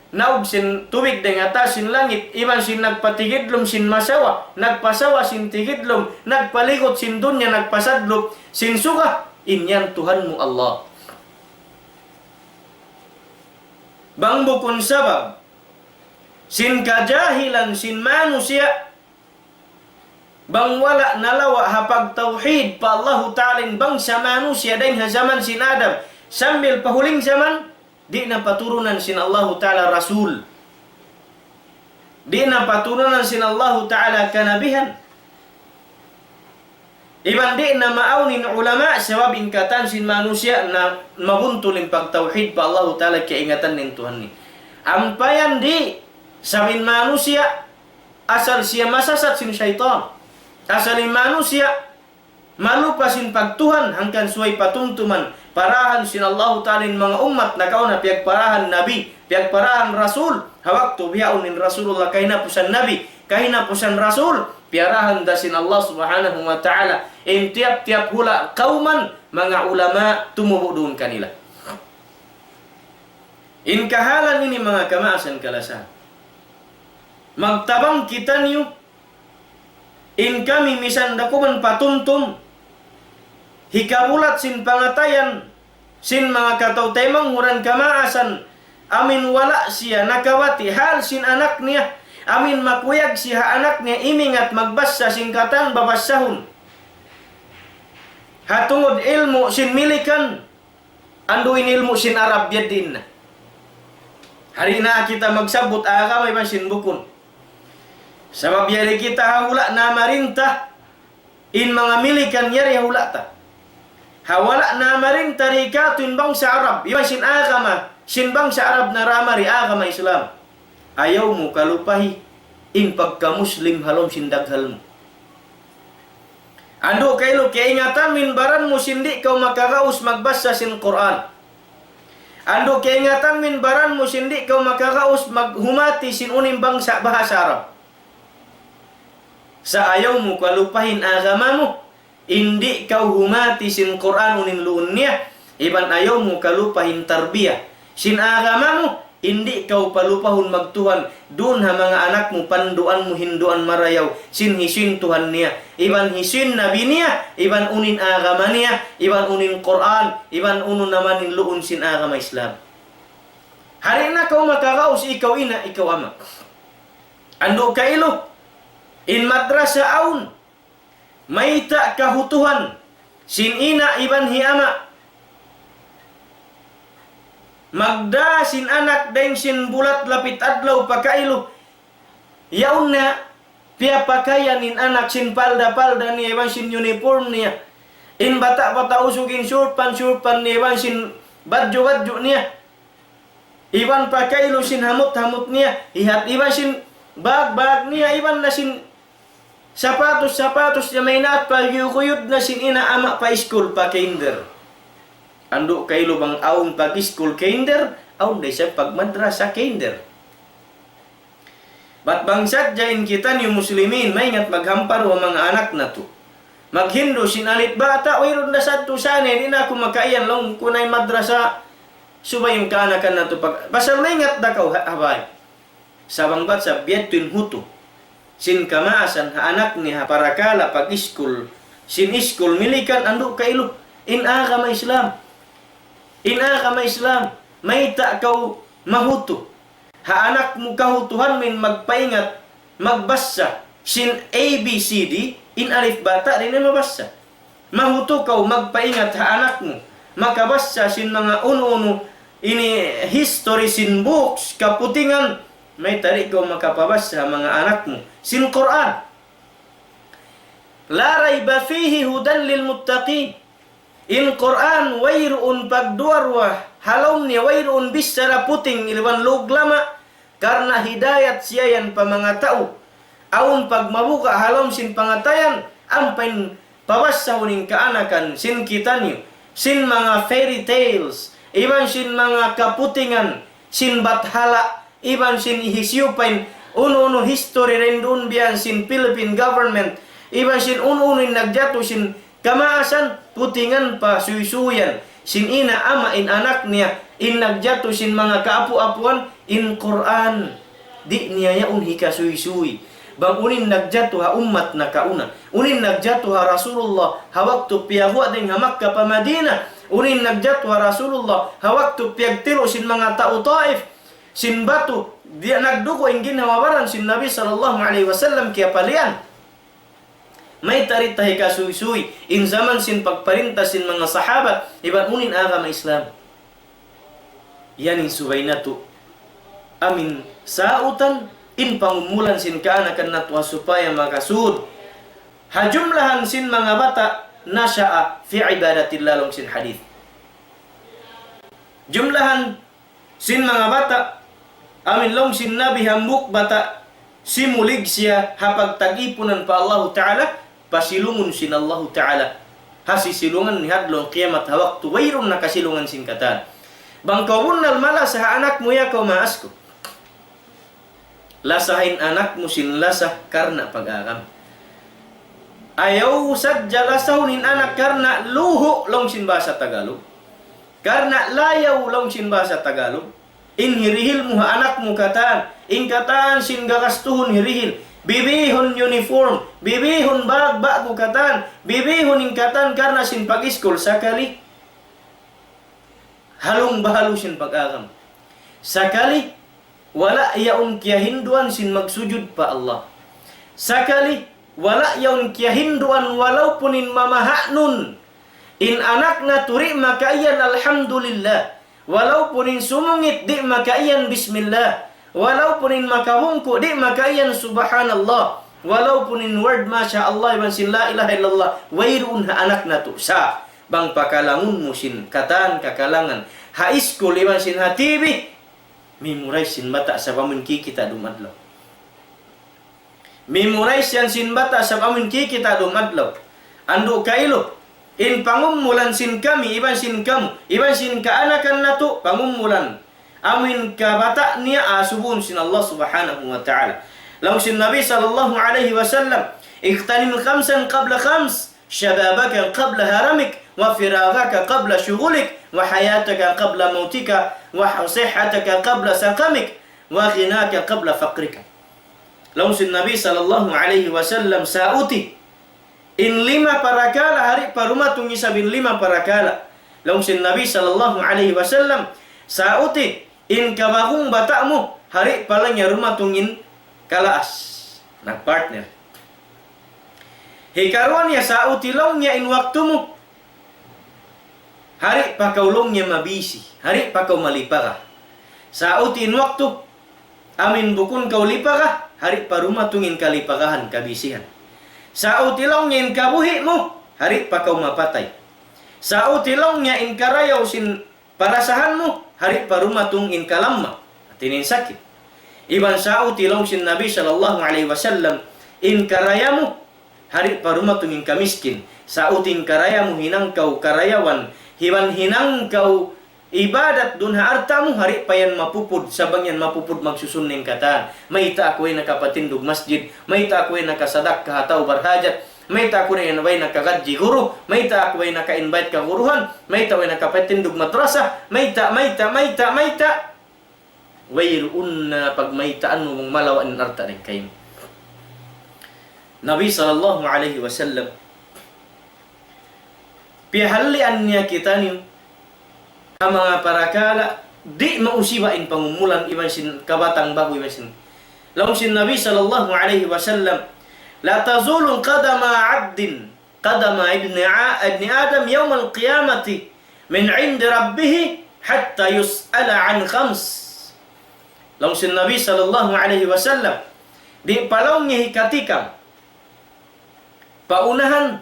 naug sin tubig deng atas sin langit. Iban sin nagpatigidlom sin masawa. Nagpasawa sin tigidlom. Nagpaligot sin dunya, nagpasadlop sin suka. Inyan Tuhan mo Allah. Bang bukun sabab. Sin kajahilan sin manusia. Bang wala nalawa hapag tauhid pa Allah Ta'ala bang sa manusia din ha zaman sin Adam. Sambil pahuling zaman, di na paturunan sin Allah Ta'ala Rasul. Di na paturunan sin Allah Ta'ala kanabihan. Iban di na maaunin ulama sebab ingkatan sin manusia na mabuntulin pagtauhid pa Allah Ta'ala keingatan nin Tuhan ni. Ampayan di sabin manusia asal siya masasat sin syaitan. Asalin manusia malupa sin pagtuhan hangkan suay patumtuman parahan sin Allah Ta'ala mga umat na kauna piag parahan nabi, piag parahan rasul. Hawak tu biyaun nin Rasulullah kahina pusan nabi, kahina pusan rasul. Piarahan dasin Allah Subhanahu wa Ta'ala. In tiap-tiap hula kauman mga ulama tumubudun kanila. In kahalan ini mga kamaasan kalasan. Magtabang kita niyo. In kami misan dakuman patumtum. Hikabulat sin pangatayan. Sin mga kataw-temang huran kamaasan. Amin wala siya nakawati hal sin anak niya. Amin makuyag siya anak niya imingat magbasa singkatan babasahon. Hatungod ilmu sin milikan. Anduin ilmu sin Arab yadin. Hari na kita magsabot agamay man sin bukon. Sabab yari kita hawala na marintah. In mga milikan yari hawala ta. Hawala na marintah rikatun bangsa Arab. Iba sin agama. Sin bangsa Arab na ramari agama Islam. Ayaw mo kalupahi in pagka-Muslim halom sindaghal mo. Ando kailo kaingatan min baran mo sindi kau makakaus magbasa sin Quran. Ando kaingatan min baran mo sindi kau makakaus maghumati sin uning bangsa bahasa Arab. Sa ayaw mo kalupahin agama mo, hindi kau humati sin Quran uning luun niya. Iban ayaw mo kalupahin tarbiyah sin agama mo. Hindi kau palupahon magtuhan. Doon ha mga anak mo, panduan mo, hinduan marayaw. Sin hisin Tuhan niya. Iban hisin nabi niya. Iban unin agama niya. Iban unin Quran. Iban unin naman in luon sin agama Islam. Hari na kau makakaus, ikaw ina, ikaw ama. Ando kailo. In madrasa aun. Maita kahutuhan. Sin ina, iban hi ama. Magda sin anak deng sin bulat lapit adlaw pakailo. Yaun na pia pakaian in anak sin palda niya iban sin uniform niya. In bata usugin surpan niya iban sin badjo niya. Iban pakailo sin hamut niya. Ihat iban sin bag niya iban na sin sapatos niya may naat pagyukuyod na sin ina ama pa school pa kinder. Ando kailo bang aun pag-school kinder, aun day siya pag-madrasa kinder. Bat bangsat jain kita ni muslimin, may ingat maghampar wa mga anak na to. Maghindo sinalit bata, wayron na sad to sana, di na ako makaiyan lang kunay madrasa. Subay yung kaanakan na to. Basal may ingat da kaw, habay. Sabang bat sa biyetun huto. sin kamaasan ha anak niya parakala pag iskul sin iskul milikan ando kailo in agama Islam may ta kau mahuto ha anak mo kahutuhan min magpaingat magbasa sin ABCD in alif bata din mabasa mahuto kau magpaingat ha anak mo makabasa sin mga uno-uno ini history sin books kaputingan may tari ko makapabasa mga anak mo sin Quran la rayba fihi hudan lil muttaqin in Quran wayruun pagduarwa halom ni wayruun bisara puting ilwan luglama karena hidayat siyayan pa mga tao aun pagmabuka halom sin pangatayan ampain pabasa huning kaanakan sin kitanyo sin mga fairy tales iban sin mga kaputingan sin bathala iban sin ihisyupain uno-uno history rendun biyan sin Philippine government iban sin uno-uno nagjato sin kamaasan putingan pa suysuyan sin ina ama in anak niya in nagjato sin mga kaapu-apuan in Quran di niya hika suy-suy bang unin nagjato ha ummat na kauna unin nagjato ha Rasulullah ha waktu piyahwa din ha Makkah pa Madina unin nagjato ha Rasulullah ha waktu piyagtiro sin mga tao Taif sin batu dia nagdugo ing ginawabaran sin Nabi sallallahu alaihi wasallam kaya palian may tarit tahi kasuy-suy in zaman sin pagparinta sin mga sahabat iban unin agama Islam yan in subaynatu amin sautan in pangumulan sin kaanakan natwa supaya makasud hajumlahan sin mga bata nasya'a fi ibadatillah long sin hadith jumlahan sin mga bata amin long sin nabi hambuk bata simulig siya hapag tagipunan pa Allah Ta'ala pasilungon sin Allah Ta'ala hasisilungan ni hadlong kiamat ha waktu wayron nakasilungan sin katan bangkawun nal mala sa anak mo ya kau maas ko lasahin anak mo sin lasah karena pag-agam ayaw sadya lasahunin anak karena luho long sin bahasa Tagalog karena layaw long sin bahasa Tagalog in hirihil mo ha anak mo katan in katan sin gagastuhon hirihil bibihon uniform bibihon bago katan bibihon in katan karena sin pag-iskol sakali halong bahalo sin pag-agam sakali wala yaun kia hinduan sin magsujud pa Allah sakali wala yaun kia hinduan walaupun in mamahanun in anak na turi maka iyan alhamdulillah walaupun in sumungit di maka iyan bismillah walaupun in makahungko di maka iyan subhanallah walaupun in word masya Allah iban sin la ilaha illallah wairun ha anak na to sa bang pakalangun mo sin katan kakalangan ha iskul iban sin ha TV memorize sin bata sa pamunki kita dumadlaw memorize yan sin bata sa pamunki kita dumadlaw ando kailo in pangumulan sin kami iban sin kamu iban sin kaanakan nato pangumulan amin ka bata niya asubun sin Allah subhanahu wa ta'ala law sin Nabi sallallahu alaihi wasallam iqtanim khamsan qabla khams shababaka qabla haramik wa firagaka qabla shugulik wa hayataka qabla mautika wa sihhataka qabla saqamik wa ghinaka qabla faqrika law sin Nabi sallallahu alaihi wasallam sauti in 5 parakala hari parumatung isabin 5 parakala law sin Nabi sallallahu alaihi wasallam sauti in kabagong bata mo hari palanya rumatungin kalaas nagpartner hikaruan niya sauti law niya in waktu mo hari pakaulong niya mabisi hari pakaw malipa ka sauti in waktu amin bukun kau lipa ka hari parumatungin kalipagahan kabisihan sauti law niya in kabuhi mo hari pakaw mapatay sauti law niya in karayaw sin parasahan mo hari parumatung in kalamma atinin sakit iban sauti law sin Nabi sallallahu alaihi wasallam in karaya mo hari parumatung in kamiskin sauting karaya mo hinang kau karayawan hiwan hinang kau ibadat dun ha artamu hari payan mapupud sabang yan mapupud magsusuning katan mayta ako ay nakapatindog masjid mayta ako ay nakasadak kahataw barhajat mayta ako ay nakagadji guru mayta ako ay naka-invite ka guruhan mayta ay nakapatindog madrasa mayta wayruun na pag maytaan mo mong malawan arta rin kayo Nabi sallallahu alaihi wasallam pihalian niya kita niyo ang mga parakala di mausibain pangumulan iban sin kabatang bago iban sin law sin Nabi sallallahu alaihi wasallam la tazulu qadama 'abdin qadama ibni Adam yawm al-qiyamati min 'indi rabbih hatta yus'ala 'an khams. Law sin Nabi sallallahu alaihi wasallam di palaw niya hikatikam paunahan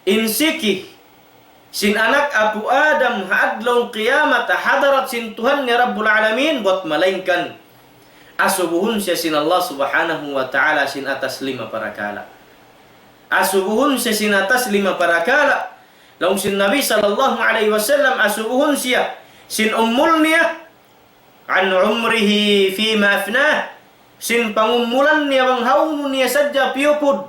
insiki sin anak Abu Adam haadlong kiamat hadarat sin Tuhan ni Rabbul Alamin buat malainkan asubuhun siya sin Allah subhanahu wa ta'ala sin atas 5 parakala. Asubuhun siya sin atas 5 parakala. Laung sin Nabi sallallahu alaihi wasallam asubuhun siya sin ummul niya an umrihi fi ma afnah sin pangumulan niya bang haunu niya sadya piyupud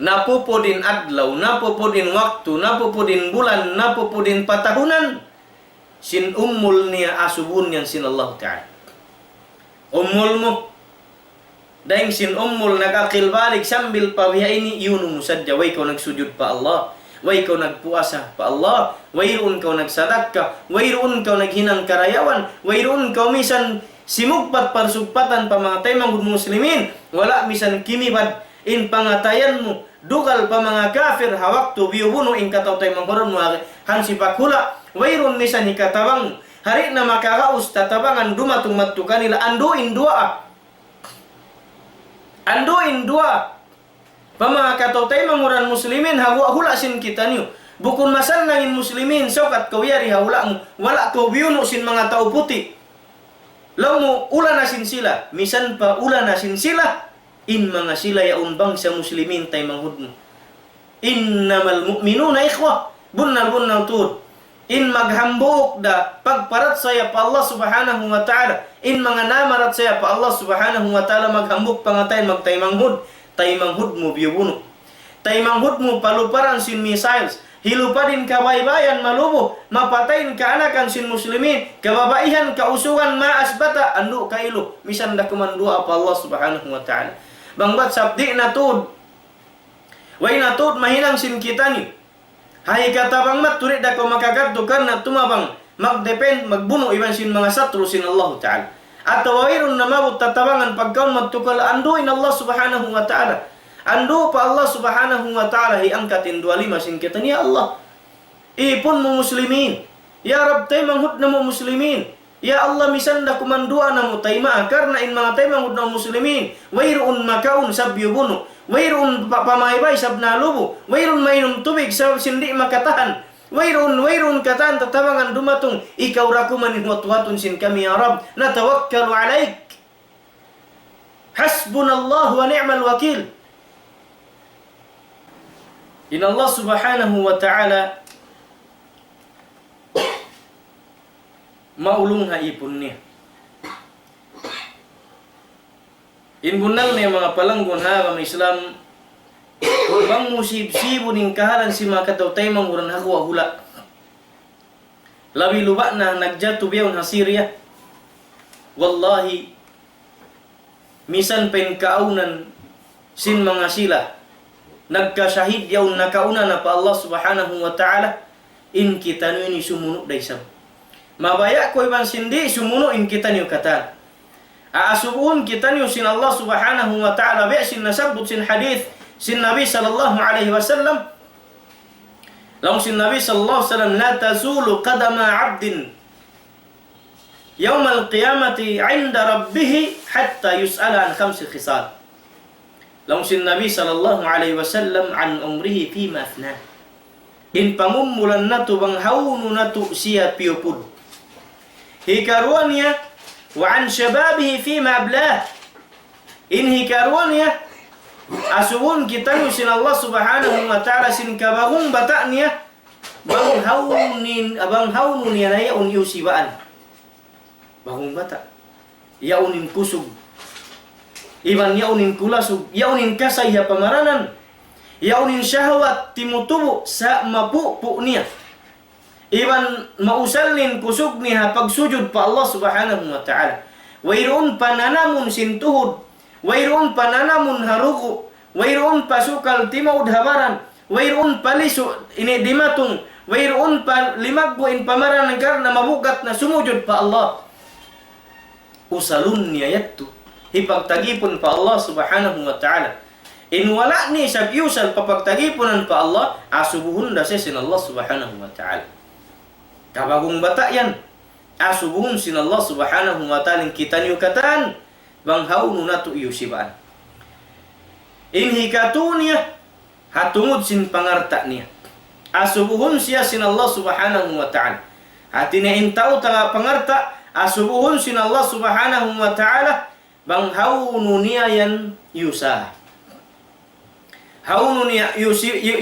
napupudin adlaw, napupudin waktu, napupudin bulan, napupudin patahunan sin ummul niya asubun yan sin Allah Ta'ala. Ummul mo daing sin ummul nagakil balik sambil pawiha ini yunum sadya way ko nagsujud pa Allah, way ko nagpuasa pa Allah, wayroon ko nagsadaka, wayroon ko naghinang karayawan, wayroon ko misan simugpat parsugpatan pa mga taymang muslimin, wala misan kimibad in pangatayan mo dugal pa mga kafir hawak to biubuno in kataw tay mangkoron mo hansi pakhula wayron misan hikatabang hari na makakaus tatabangan dumatung mattu kanila anduin dua pa mga kataw tay manguran muslimin hawa hula sin kita niyo bukun masan nangin muslimin sokat kawyari hawla mo wala to biuno sin mga tao puti law mo ula na sin sila misan pa ula na sin sila in mga sila yaun bangsa muslimin tay manghudmo innamal mu'minuna ikhwah bunnal tud in maghambuk da pagparat saya pa Allah subhanahu wa ta'ala in mga namarat saya pa Allah subhanahu wa ta'ala maghambuk pangatay magtay manghud mo biubuno tay manghud mo paluparan sin missiles hilupadin kabaybayan malubo mapatayin kaanakan sin muslimin kababaihan kausugan maasbata andu kailo misan da kumandua pa Allah subhanahu wa ta'ala bangbat sabdi natud way natud mahinang sin kita ni hay kata bangmat turid da ko makagadto karna tumabang magdepend magbuno iban sin mga satru sin Allah Ta'ala atau wairun namabut tatabangan pagkaon magtukal anduin Allah subhanahu wa ta'ala andu pa Allah subhanahu wa ta'ala hi angkatin 25 sin kita ni Allah ipun mo muslimin ya Rab tay manghud na mo muslimin ya Allah misanda kumandua na mo tayma karna in mga tayma na muslimin wayroon makaun sabyubuno wayroon pamaybay sabna lubo wayroon mainom tubig sa sindi makatahan wayroon katan tatabangan dumatong ikaw rakuman watwatun sin kami ya Rab natawakkalu alaik hasbunallahu wa ni'mal wakil in Allah subhanahu wa ta'ala maulung ha ipon niya. Inbunal niya mga palanggon ha kami Islam bang musib-sibo ning kahalan si mga kataw-tay manguran hakuha hula. Labi luba na nagjatu biyaw na Syria. Wallahi misan pen kaunan sin mga sila nagkasahid yaw nakauna na pa Allah subhanahu wa ta'ala in kita ni sumuno daysab. Mabaya ko iban sindi sumuno in kita niyo kata. Aasubuhun kita niyo sin Allah subhanahu wa ta'ala bi sin nasabut sin hadith sin Nabi sallallahu alaihi wasallam. Laung sin Nabi sallallahu alaihi wasallam la tazulu qadama 'abdin yawm al-qiyamati 'inda rabbih hatta yus'ala an 5 khisal. Laung sin Nabi sallallahu alaihi wasallam an umrihi fi ma afna. In pamumulan natu bang haunu natu siya piupud. Hikaruannya wa an shababihi fi ma ablah in hikaruannya asubun kita sin Allah subhanahu wa ta'ala sin kabahung batanya bang haunun ya na yaun yusibaan bahung bata yaunin kusug iban yaunin kulasug yaunin kasay ya pamaranan yaunin syahwat timutubu sa mapu niya iban mausallin kusug niya pagsujud pa Allah subhanahu wa ta'ala wayroon pananamun sin tuhod wayroon pa nanamun haruko, wayroon pa sukal timawd habaran, wayroon pa liso inidimatong, wayroon pa limagbo in pamaran na mabugat na sumujud pa Allah. Usalun niya yatto, hipagtagipon pa Allah subhanahu wa ta'ala. In wala ni sab yusal papagtagiponan pa Allah, asubuhun da sin Allah subhanahu wa ta'ala. Kabagong bata yan, asubuhun sin Allah subhanahu wa ta'ala kita niyo katan, bang haunu na to iyusibaan. In hikatu niya, hatungod sin pangarta niya. Asubuhun siya sin Allah subhanahu wa ta'ala. At inaintaw tanga pangarta, asubuhun sin Allah subhanahu wa ta'ala, bang haunu niya yan yusaha. Haunu niya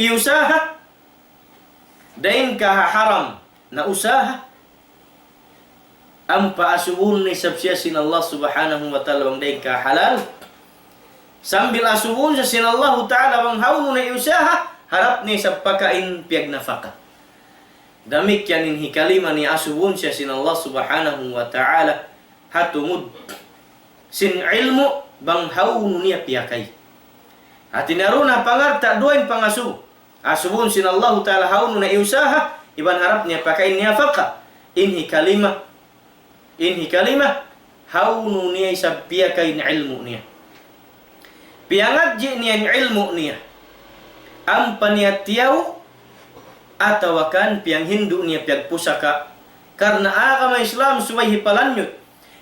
yusaha, dain ka haram na usaha, ang paasubuhun ni sabsiya sin Allah subhanahu wa ta'ala bang dain ka halal, sambil asubuhun siya sin Allah ta'ala bang haunu na usaha, harap ni sa pagkain piyag nafaka. Damik yan in hikalima ni asubuhun siya sin Allah subhanahu wa ta'ala, hatungod sin ilmu bang haunu niya piyakay. At inaruna pangarta duwain pangasub. Asubun sin Allah ta'ala haunu na iusaha, iban harap niya pakain niya faka. Inhi kalima, haunu niya isab piyakay na ilmu niya. Piyangadji niya ang ilmu niya. Ang paniyatiyaw, atawakan piyang hindu niya piyagpusaka. Karna aga may Islam subay hipalanyot.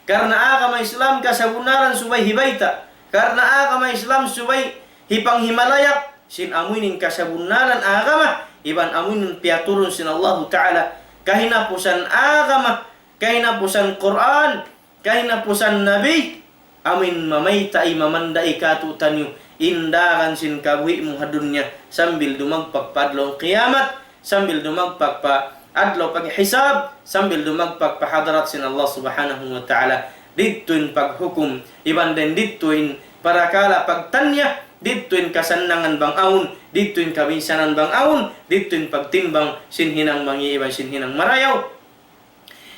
Karna aga may Islam kasabunaran subay hibayta. Karna aga may Islam subay hipang himalayak, sin amuinin kasabunalan agama, iban amuinin piaturun sin Allah ta'ala, kahinapusan agama, kahinapusan Quran, kahinapusan Nabi, amin mamayta ay mamandai katutan yu, indakan sin kabuhi mong hadunya, sambil dumagpag padlong kiamat, sambil dumagpag pa adlaw paghisab, sambil dumagpag pa hadarat sin Allah subhanahu wa ta'ala, dituin paghukum, iban din dituin parakala pagtanya, dituin kasanangan bang aun, dituin kabinsanan bang aun, dituin pagtimbang sinhinang mangiiban, sinhinang marayaw.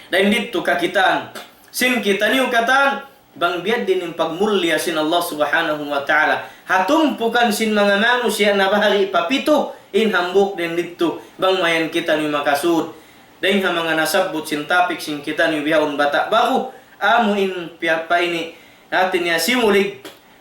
Dan dito kakitaan, sin kita niyo kataan, bang biad din yung pagmulya sin Allah subhanahu wa ta'ala. Hatumpukan sin mga manusia na bahari papito, inhambuk din dito, bang mayan kita niyo makasud. Dan ha mga nasabot sin tapik sin kita niyo bihaon bata bago, amo in pa ini, natin niya simulig,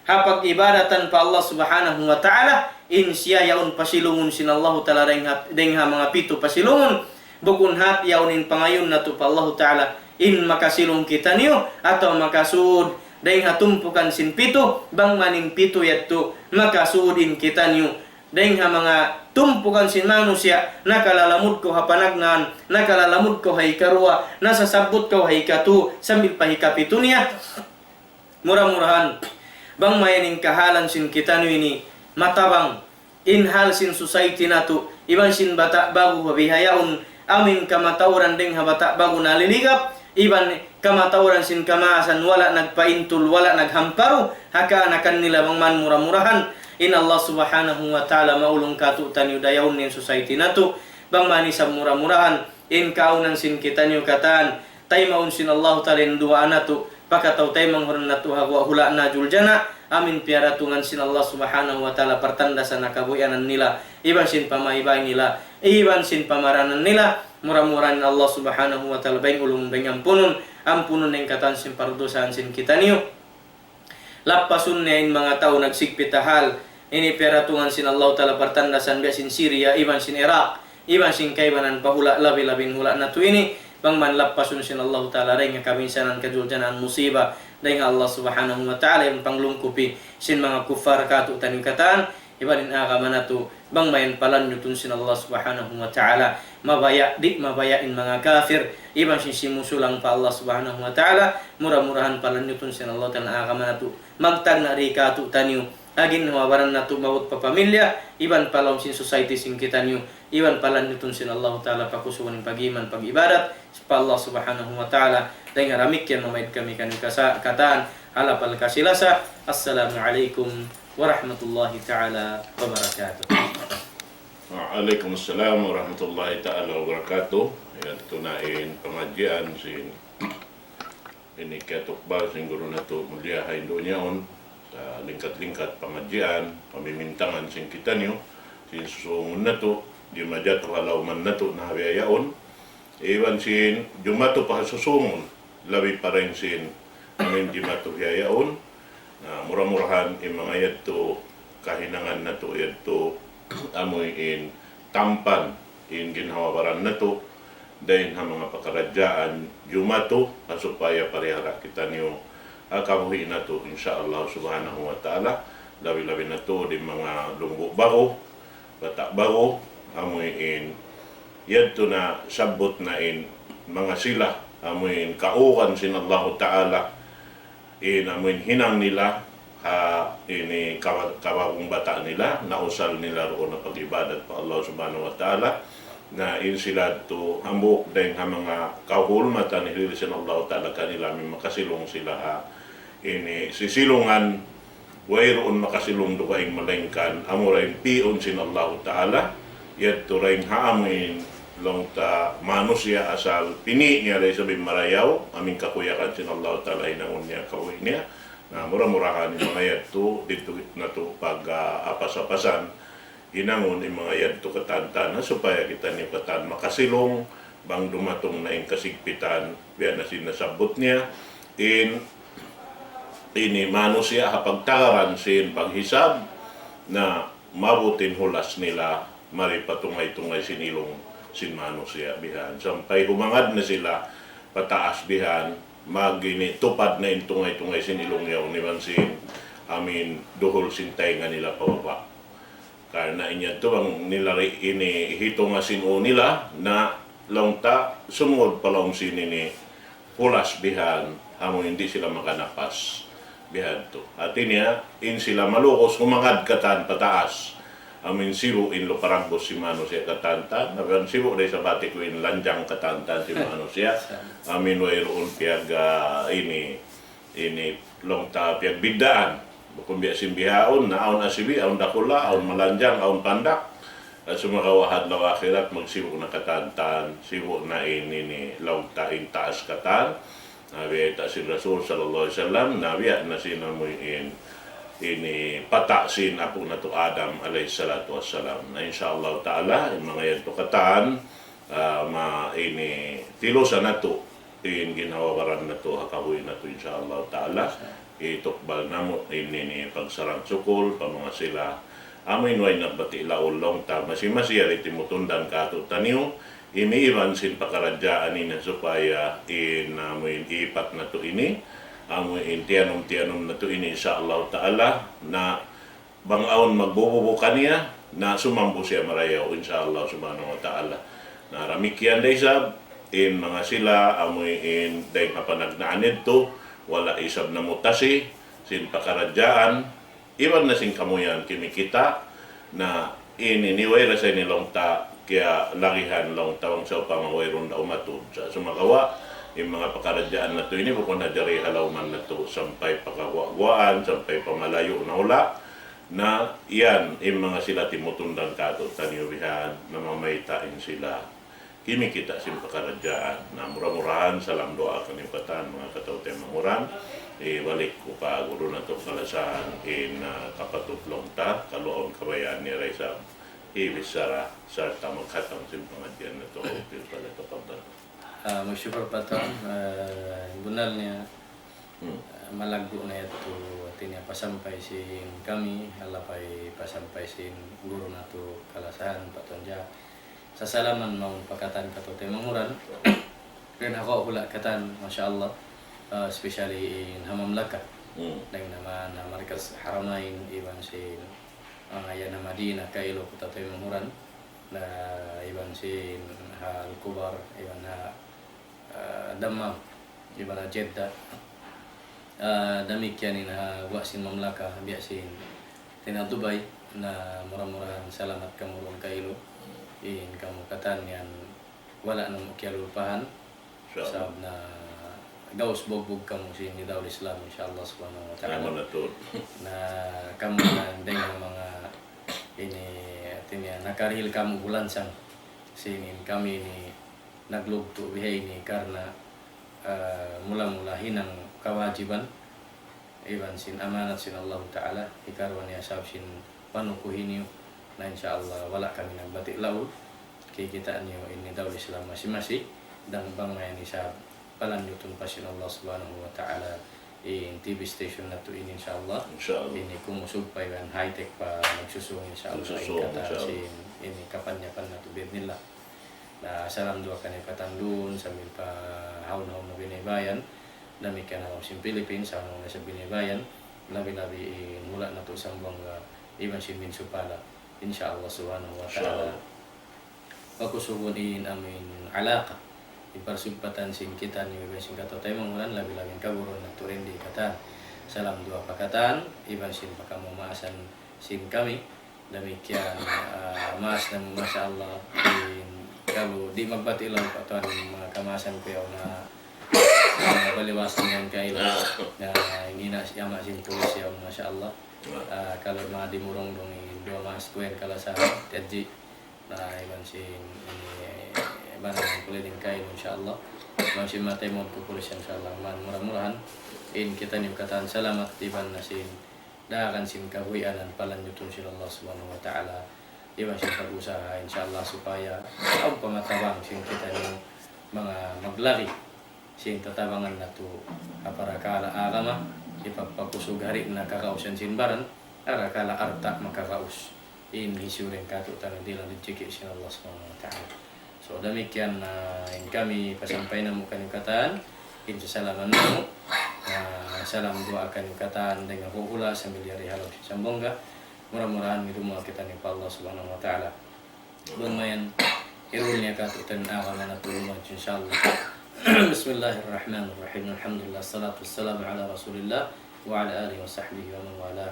hapag ibadatan pa Allah subhanahu wa ta'ala, in siya yaon pasilungon sin Allah ta'ala deng ha mga pito pasilungon, bukun hat yaon in pangayon na to pa Allah ta'ala, in makasilong kita niyo, atau makasud, deng ha tumpukan sin pito, bang maning pito yato, makasud in kita niyo, deng ha mga tumpukan sin manusia, nakalalamud ko hapanagnan, nakalalamud ko haikarwa, nasasabot ko haikatu, sambil pahikapito niya, murah-murahan, bang mayaning kahalan sin kita ini matabang inhal sin society nato iban sin bata bago habihayaon amin kamatawran deng ha bata bago naliligap iban kamatawran sin kamaasan wala nagpaintul wala naghamparo haka anakan nila bang man murah-murahan in Allah subhanahu wa ta'ala maulong katutan yu dayaon nin society nato bang manisab murah-murahan in kaunan sin kita niyo katan tay maun sin Allah ta'ala dua nato pakataw tayo manghuran na tuha hula na juljana amin piaratungan sin Allah subhanahu wa ta'ala pertanda sa nakabuyanan nila iban sin pamaibay nila iban sin pamaranan nila murah-murahan Allah subhanahu wa ta'ala baing ulung baing ampunon ng katan sin parudosahan sin kita niyo lapasun niya in mga tao nagsigpitahal ini piaratungan sin Allah ta'ala pertanda san biya sin Syria iban sin Iraq iban sin kaibanan pahula labi-labing hula na to ini bang manlapasun sin Allah ta'ala rin nga kaminsanan kaduljanan musibah dahil Allah subhanahu wa ta'ala yung panglungkupi sin mga kufar katutan yung kataan ibanin agama na to bang mayan palan yutun sin Allah subhanahu wa ta'ala mabayain mga kafir iban sin simusulang pa Allah subhanahu wa ta'ala murah-murahan palan yutun sin Allah ta'ala agama na to magtag na rin katutan yung agin mawaran na to bawat papamilya iban palaw sin society sin kita niyo iban palan nitun sin Allah ta'ala pakusuan ng pag-iman pag-ibadat sa Allah subhanahu wa ta'ala dahil ramik yan mamaid kami kataan ala pal kasilasa. Assalamualaikum warahmatullahi ta'ala wabarakatuh.
Waalaikumsalam warahmatullahi ta'ala wabarakatuh. Yan tunain pengajian sin ini katukbal sin guru nato mulia haindu nyaon lingkat-lingkat pangadyan, pamimintangan sin kita niyo, sin susungon na to, di madya to halawman na to na habiyayaon, iwan sin jumato pa susungon, labi pa rin sin amin di mato habiyayaon, na mura-murahan mga yadto kahinangan na to yadto amoy in tampan in ginhawaran na to dahil ha mga pakaradyaan jumato supaya parihara kita niyo kabuhi na to insyaallah subhanahu wa ta'ala labi-labi na to di mga lunggo baro bata baro amoy in yadto na sabot na in mga sila amoy in kauran sin Allah ta'ala amoy hinang nila ini kawagong bata nila nausal nila roon na pag-ibadat pa Allah subhanahu wa ta'ala na in sila to hambuk dahil mga kahulmatan ni sin Allah ta'ala kanila may makasilong sila ini sisilungan wayroon makasilong dukaing malengkan amurain pion sin Allah ta'ala yat to rin haamin long ta manusia asal pini niya rin sabi marayaw aming kakuyakan sin Allah ta'ala inangon niya kawi niya na mura-murahan yung mga yadto dito na to pag apas-apasan inangon yung mga yadto katanta na supaya kita niyo katan makasilong bang dumatong na yung kasigpitan biya na sinasabot niya ini manusia hapagtagaran sin paghisab na mabutin hulas nila mari patungay-tungay sinilong sin manusia bihan sampay humangad na sila pataas bihan magini tupad na yung tungay-tungay sinilong yaw ni Mansin amin duhol sintay nga nila pababa karena inya to ang nilari ini hito nga sinu nila na longta sumod palong sinini hulas bihan amo hindi sila makanapas bihan to at inya in sila malukos humangad katan pataas amin siru in lo paragos si manusia katanta naban siru day sa batik ko in lanjang katanta si manusia amin wayroon piag ini longta piag bidaan kung biya simbihaon na aon asibi aon dakula aon malanjang aon pandak sumakawahad law akhirat magsiru na katantan siru na ini longta in taas katan nabi ta si Rasul sallallahu alaihi wasallam nabi na sinamuin ini pataksin apo na to Adam alayhi salatu wassalam na insyaallah ta'ala yung mga yan to katan ini tilosa na to in ginawawaran na to hakahuy na to insyaallah ta'ala itukbal na mo ini pagsarang sukol pa mga sila amin way nagbati laol long ta masimasiya iti mutundan kato taniw iniiwan sin pakaradyaan na supaya amoy ipat na to ini amoy tiyanom na to ini insyaallah ta'ala na bangaon magbububukan niya na sumambo siya marayaw insyaallah subhanahu wa ta'ala na ramikyan day sab in mga sila amoy in day mapanagnaan to wala isab na mutasi sin pakaradyaan iwan na sin kamuyan kimikita na ininiway sa nilong ta kaya lagihan long tawang sa pamawayron na umatod sa sumagawa yung mga pakaradyaan na to ini bukod na diri halawman na to sampay pakawawaan sampay pamalayo na ula na yan yung mga sila timutundan kato taniwihan na mamaytain sila kimikita sin pakaradyaan na mura-murahan salam doa kanipatan mga katawte manguran balik ko pa guro na to kalasahan in kapatutlong ta kaluon kabayan ni Raisa ibisara sarta magkatang sin pangadyan na to okay pala to pagdalo
magsyukur pa ito bunal niya malagdo na ito at niya pasampay sin kami alapay pasampay sin guro na ito kalasahan paton dya sa salaman mong pagkatan ka ito manguran rin ako hula katan masya Allah especially in Hamamlaka dahil naman na Markas Haramain iban sin yan na Madina kailo ko ito manguran na iban sin Al-Kubar iban na Dammam iban na Jeddah demikian na wasin mamlaka biasin tina Dubai na murah-murahan salamat kamu kailo in kamu katan yan wala nang makialupahan sab na gaus bogbog kamu sin ni Daul Islam insyaallah subhanahu wa ta'ala na kamu dengan mga ini artinya nakaril kamu bulansang sinin kami ini naglugto bihay ini karena mula-mula hinang kewajiban iban sin amanat sin Allah Ta'ala ikarwan ya sab sin panukuhin niyo na insyaallah wala kami nagbati laud kay kita niyo ini daw Islam masing-masing dan bangay ni sa palanutun pa sin Allah Subhanahu wa Ta'ala in TV station na to ini insyaallah ini kumusog pa yan high tech pa magsusung insyaallah kata sin ini kapanyapan na to nila na salam dua kanay patandun sambil pa haun-haun na binibayan damikian ang sin Philippines sa mga nasa binibayan labi-labi mula na to sa bangga iban sin min supala insyaallah subhanahu wa ta'ala pakusugunin amin alaka iparsubpatan sin kita ni iban sin kato tayo mangulan labi-labi kaburon na to rin di kata salam dua pakatan iban sin pakamamaasan sin kami damikian maas na masyaallah kalau di magbati lang patuan mga kamasan ko na baliwasan yang kail na ini na siya masin tulis ya masyaallah kalau mga dimurong dong dua mas kuen kalau sa tedji na iban sin ini barang kulit din kail insyaallah masih matay mo ko pulis insyaallah man murah-murahan in kita ni kataan salamat tiban na sin dakan sin kahuyanan palanjutun sin Allah Subhanahu wa Ta'ala iban sin pag-usaha insyaallah supaya ang pamatabang sin kita ni mga maglari sin tatabangan na to aparakala agama ipagpapusog hari na kakausan sinbaran arakala arta makakaus in hisurin kato tanong dilang dijiki sin Allah Subhanahu wa Ta'ala so demikian in kami pasampay na mo kanikatan in salaman mo salam doa kanikatan dengan hula sambil dari halau si sambongga murah-murahan itu mo kita ni Allah Subhanahu wa Ta'ala lumayan irulnya kato tan agama na tulungan insyaallah Bismillahirrahmanirrahim. Alhamdulillah salatu wassalamu ala Rasulillah wa ala alihi wa sahbihi wa man wala.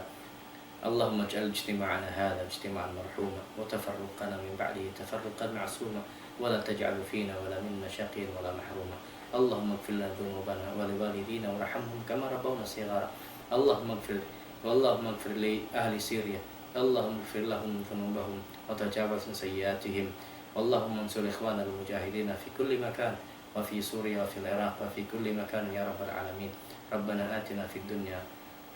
Allahumma ij'al ijtima'ana hadha ijtima'an marhuma wa tafarruqana min ba'dihi tafarruqan ma'suma wa la taj'al fina wa la minna shaqiyan wa la mahruma. Allahumma ighfir lana dhunubana wa li walidina warhamhum kama rabbawna shighara. Allahumma ighfir li ahli Syria. Allahumma ighfir lahum dhunubahum wa tajawaz an sayyi'atihim. Allahumma ansur ikhwana al-mujahidin fi kulli makan وفي سوريا وفي العراق وفي كل مكان يا رب العالمين ربنا آتنا في الدنيا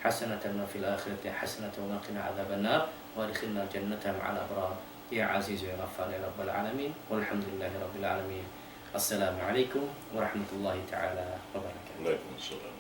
حسنة وفي الآخرة حسنة وقنا عذاب النار وادخلنا الجنة مع الأبرار يا عزيز يا غفار يا رب العالمين والحمد لله رب العالمين السلام عليكم ورحمة الله تعالى وبركاته.